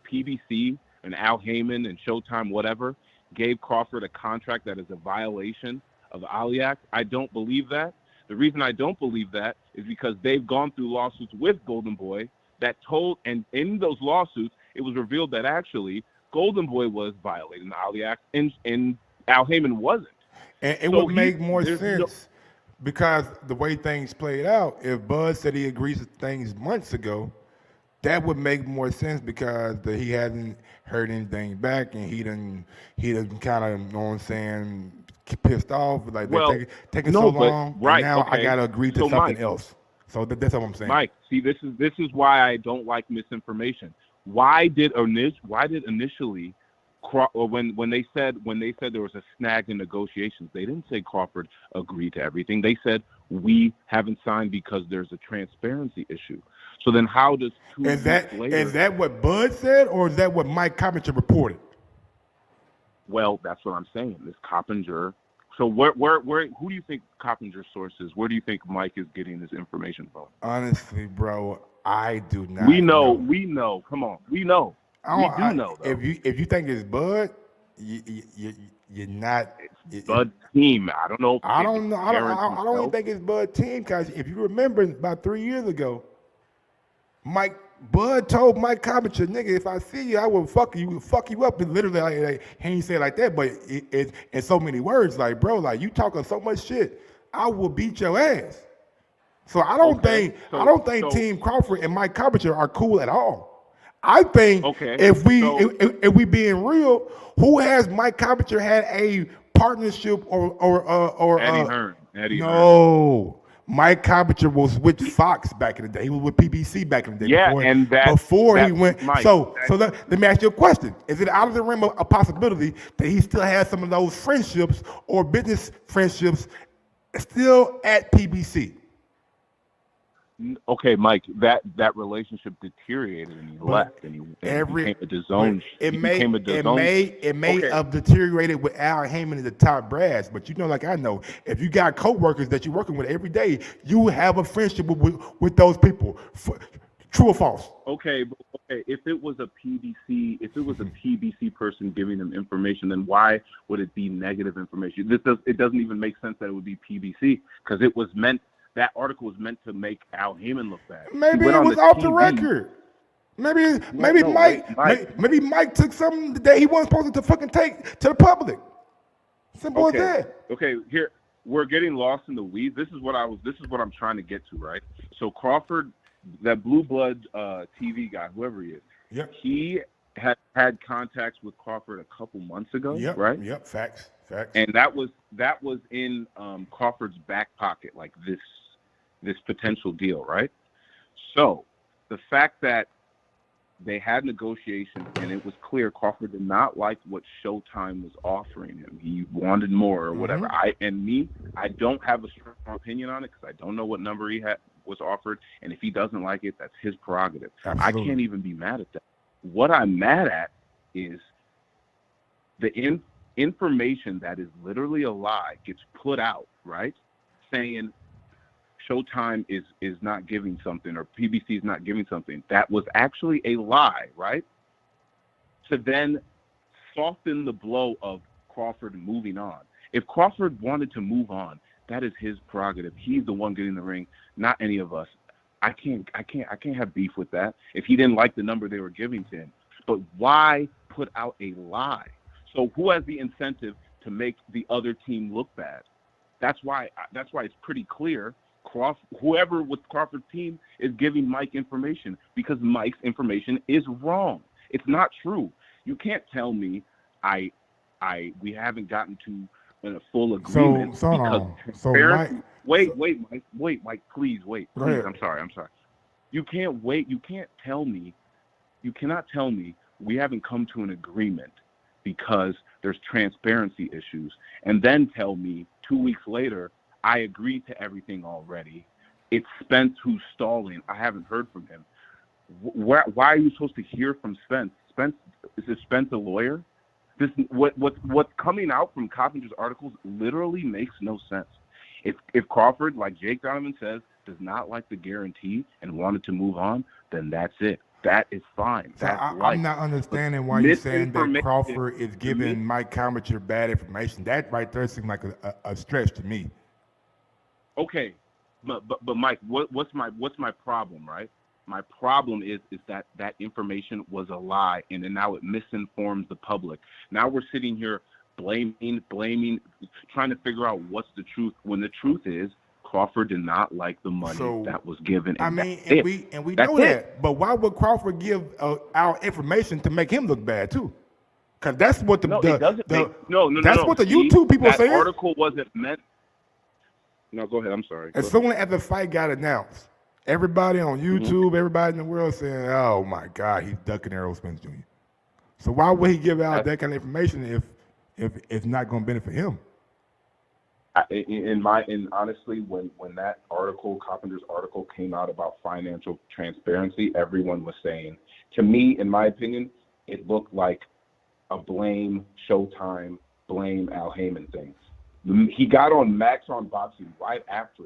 Speaker 6: PBC and Al Heyman and Showtime, whatever, gave Crawford a contract that is a violation of the Ali Act? I don't believe that. The reason I don't believe that is because they've gone through lawsuits with Golden Boy and in those lawsuits, it was revealed that actually Golden Boy was violating the Ali Act and Al Heyman wasn't.
Speaker 1: And it would make more sense because the way things played out, if Bud said he agrees to things months ago, that would make more sense because he hasn't heard anything back and he doesn't kind of, you know what I'm saying, pissed off, like they're taking so long.
Speaker 6: Right,
Speaker 1: and now
Speaker 6: okay.
Speaker 1: I gotta agree to something else. So that's what I'm saying.
Speaker 6: Mike, see, this is why I don't like misinformation. Why did initially, when they said there was a snag in negotiations, they didn't say Crawford agreed to everything. They said we haven't signed because there's a transparency issue. So then how does 2 weeks later?
Speaker 1: Is that what Bud said, or is that what Mike Carpenter reported?
Speaker 6: Well, that's what I'm saying. This Carpenter. So where who do you think Carpenter's source is? Where do you think Mike is getting this information from?
Speaker 1: Honestly, bro, I do not.
Speaker 6: We know. Come on, we know. We do know. Though.
Speaker 1: If you think it's Bud, you're not.
Speaker 6: It's Bud team. I don't know.
Speaker 1: I don't know. I don't even think it's Bud team because if you remember about 3 years ago, Bud told Mike Carpenter, "Nigga, if I see you, I will fuck you up." And literally, like, he ain't say it like that, but it in so many words, like, bro, like you talking so much shit, I will beat your ass. So I don't think Team Crawford and Mike Carpenter are cool at all. I think if we being real, who has Mike Carpenter had a partnership or
Speaker 6: Eddie Hearn? Eddie Hearn.
Speaker 1: No. Mike Carpenter was with Fox back in the day. He was with PBC back in the day.
Speaker 6: Yeah,
Speaker 1: before he went.
Speaker 6: Mike,
Speaker 1: so let me ask you a question. Is it out of the realm of a possibility that he still has some of those friendships or business friendships still at PBC?
Speaker 6: Okay, Mike, that relationship deteriorated and he left and he became a DAZN. It
Speaker 1: may have deteriorated with Al Heyman in the top brass, but you know, like I know, if you got coworkers that you're working with every day, you have a friendship with those people. True or false?
Speaker 6: Okay. If it was a PBC person giving them information, then why would it be negative information? It doesn't even make sense that it would be PBC because it was meant. That article was meant to make Al Heyman look bad.
Speaker 1: Maybe it was off the record. Maybe Mike took something that he wasn't supposed to fucking take to the public. Simple as that.
Speaker 6: Okay, here. we're getting lost in the weeds. This is what I'm trying to get to, right? So Crawford, that Blue Blood TV guy, whoever he is, he had contacts with Crawford a couple months ago, right?
Speaker 1: Yep, facts.
Speaker 6: And that was in Crawford's back pocket, like this potential deal, right? So the fact that they had negotiations and it was clear Crawford did not like what Showtime was offering him. He wanted more or whatever. I don't have a strong opinion on it because I don't know what number was offered, and if he doesn't like it, that's his prerogative. Absolutely. I can't even be mad at that. What I'm mad at is the information that is literally a lie gets put out, right? Saying Showtime is not giving something or PBC is not giving something. That was actually a lie, right? To then soften the blow of Crawford moving on. If Crawford wanted to move on, that is his prerogative. He's the one getting the ring, not any of us. I can't have beef with that if he didn't like the number they were giving to him. But why put out a lie? So who has the incentive to make the other team look bad? That's why it's pretty clear. Whoever with Crawford's team is giving Mike information because Mike's information is wrong. It's not true. You can't tell me we haven't gotten to a full agreement. Mike, please wait. Please, I'm sorry. You cannot tell me we haven't come to an agreement because there's transparency issues, and then tell me 2 weeks later I agreed to everything already. It's Spence who's stalling. I haven't heard from him. Why are you supposed to hear from Spence? Is Spence a lawyer? What's coming out from Coppinger's articles literally makes no sense. If Crawford, like Jake Donovan says, does not like the guarantee and wanted to move on, then that's it. That is fine.
Speaker 1: So I'm not understanding why you're saying that Crawford is giving Mike Coppinger's bad information. That right there seems like a stretch to me.
Speaker 6: Okay, but Mike, what's my problem, right? My problem is that information was a lie, and then now it misinforms the public. Now we're sitting here blaming, trying to figure out what's the truth, when the truth is Crawford did not like the money that was given.
Speaker 1: We know that. But why would Crawford give our information to make him look bad too? Because that's what what the YouTube people are saying.
Speaker 6: That article wasn't meant. No, go ahead. I'm sorry.
Speaker 1: As soon as the fight got announced, everybody on YouTube, everybody in the world saying, "Oh my God, he's ducking Errol Spence Jr." So why would he give out that kind of information if it's not going to benefit him?
Speaker 6: Honestly, when that article, Coppinger's article, came out about financial transparency, everyone was saying, to me, in my opinion, it looked like a blame Showtime, blame Al Heyman thing. He got on Max on Boxing right after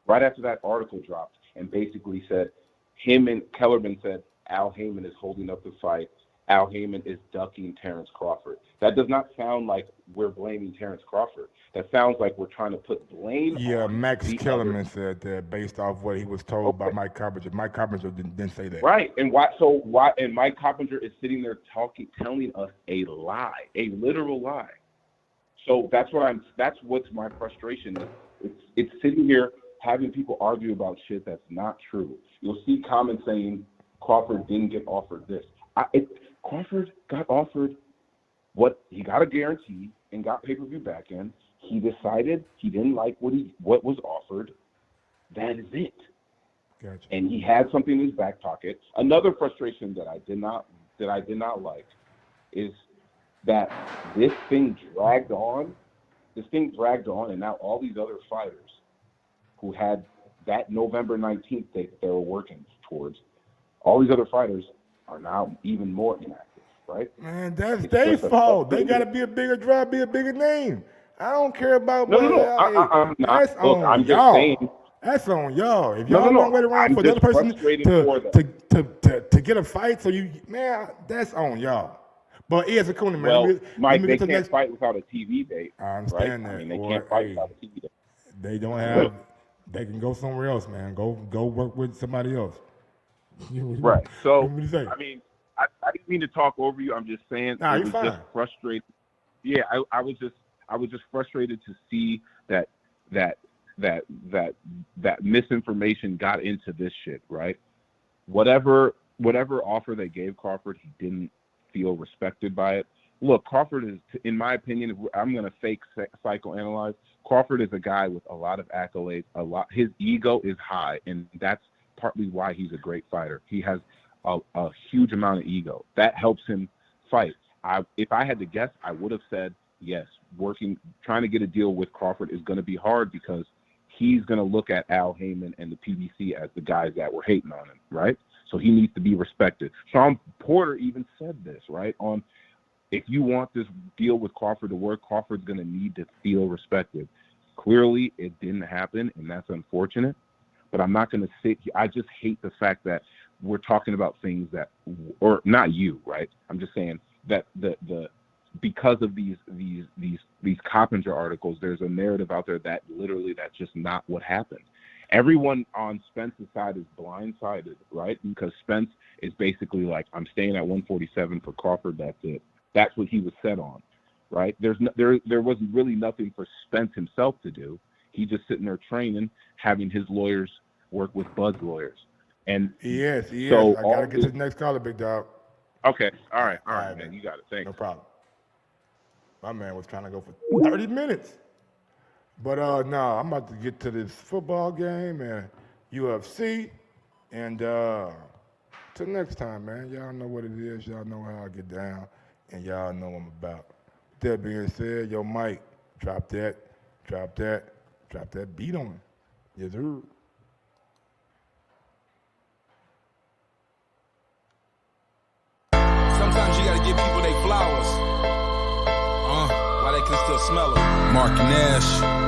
Speaker 6: that article dropped, and basically said, him and Kellerman said, Al Heyman is holding up the fight. Al Heyman is ducking Terrence Crawford. That does not sound like we're blaming Terrence Crawford. That sounds like we're trying to put blame on
Speaker 1: Max Kellerman said that based off what he was told by Mike Coppinger. Mike Coppinger didn't say that.
Speaker 6: Right. And why and Mike Coppinger is sitting there telling us a lie, a literal lie. So that's what's my frustration is. It's sitting here having people argue about shit that's not true. You'll see comments saying Crawford didn't get offered this. Crawford got offered he got a guarantee and got pay-per-view back in. He decided he didn't like what was offered. That is it.
Speaker 1: Gotcha.
Speaker 6: And he had something in his back pocket. Another frustration that I did not like is that this thing dragged on, and now all these other fighters who had that November 19th date that they were working towards, all these other fighters are now even more inactive, right?
Speaker 1: Man, that's their fault. They got to be a bigger draw, be a bigger name. I don't care about
Speaker 6: I'm not.
Speaker 1: That's on
Speaker 6: I'm
Speaker 1: y'all.
Speaker 6: just saying.
Speaker 1: That's on y'all. If y'all don't wait around for the other person to get a fight, that's on y'all. But as a Cooney, man,
Speaker 6: well, Mike, they can't fight without a TV date.
Speaker 1: I understand that.
Speaker 6: I mean, they can't fight without a TV date.
Speaker 1: They don't have. They can go somewhere else, man. Go work with somebody else.
Speaker 6: Right. So, I mean, I didn't mean to talk over you. I'm just saying
Speaker 1: you're fine.
Speaker 6: Just frustrated. Yeah, I was just frustrated to see that that misinformation got into this shit, right? Whatever offer they gave Crawford, he didn't feel respected by it. Look, Crawford is, in my opinion, I'm going to fake psychoanalyze. Crawford is a guy with a lot of accolades. His ego is high, and that's partly why he's a great fighter. He has a huge amount of ego. That helps him fight. If I had to guess, I would have said yes. Trying to get a deal with Crawford is going to be hard because he's going to look at Al Heyman and the PBC as the guys that were hating on him, right? So he needs to be respected. Sean Porter even said this, right? If you want this deal with Crawford to work, Crawford's going to need to feel respected. Clearly, it didn't happen, and that's unfortunate. But I'm not going to sit here. I just hate the fact that we're talking about things that, or not you, right? I'm just saying that because of these Coppinger articles, there's a narrative out there that literally that's just not what happened. Everyone on Spence's side is blindsided, right? Because Spence is basically like, I'm staying at 147 for Crawford. That's it. That's what he was set on, right? There wasn't really nothing for Spence himself to do. He just sitting there training, having his lawyers work with Bud's lawyers. And
Speaker 1: he is.
Speaker 6: So
Speaker 1: I gotta get to the next caller, big dog.
Speaker 6: Okay. All right, man. You got it. Thanks.
Speaker 1: No problem. My man was trying to go for 30 minutes. But no, I'm about to get to this football game and UFC. And till next time, man. Y'all know what it is. Y'all know how I get down. And y'all know what I'm about. With that being said, yo, Mike, drop that beat on him. Yes, sir.
Speaker 7: Sometimes you gotta give people their flowers. While they can still smell them. Mark Nash.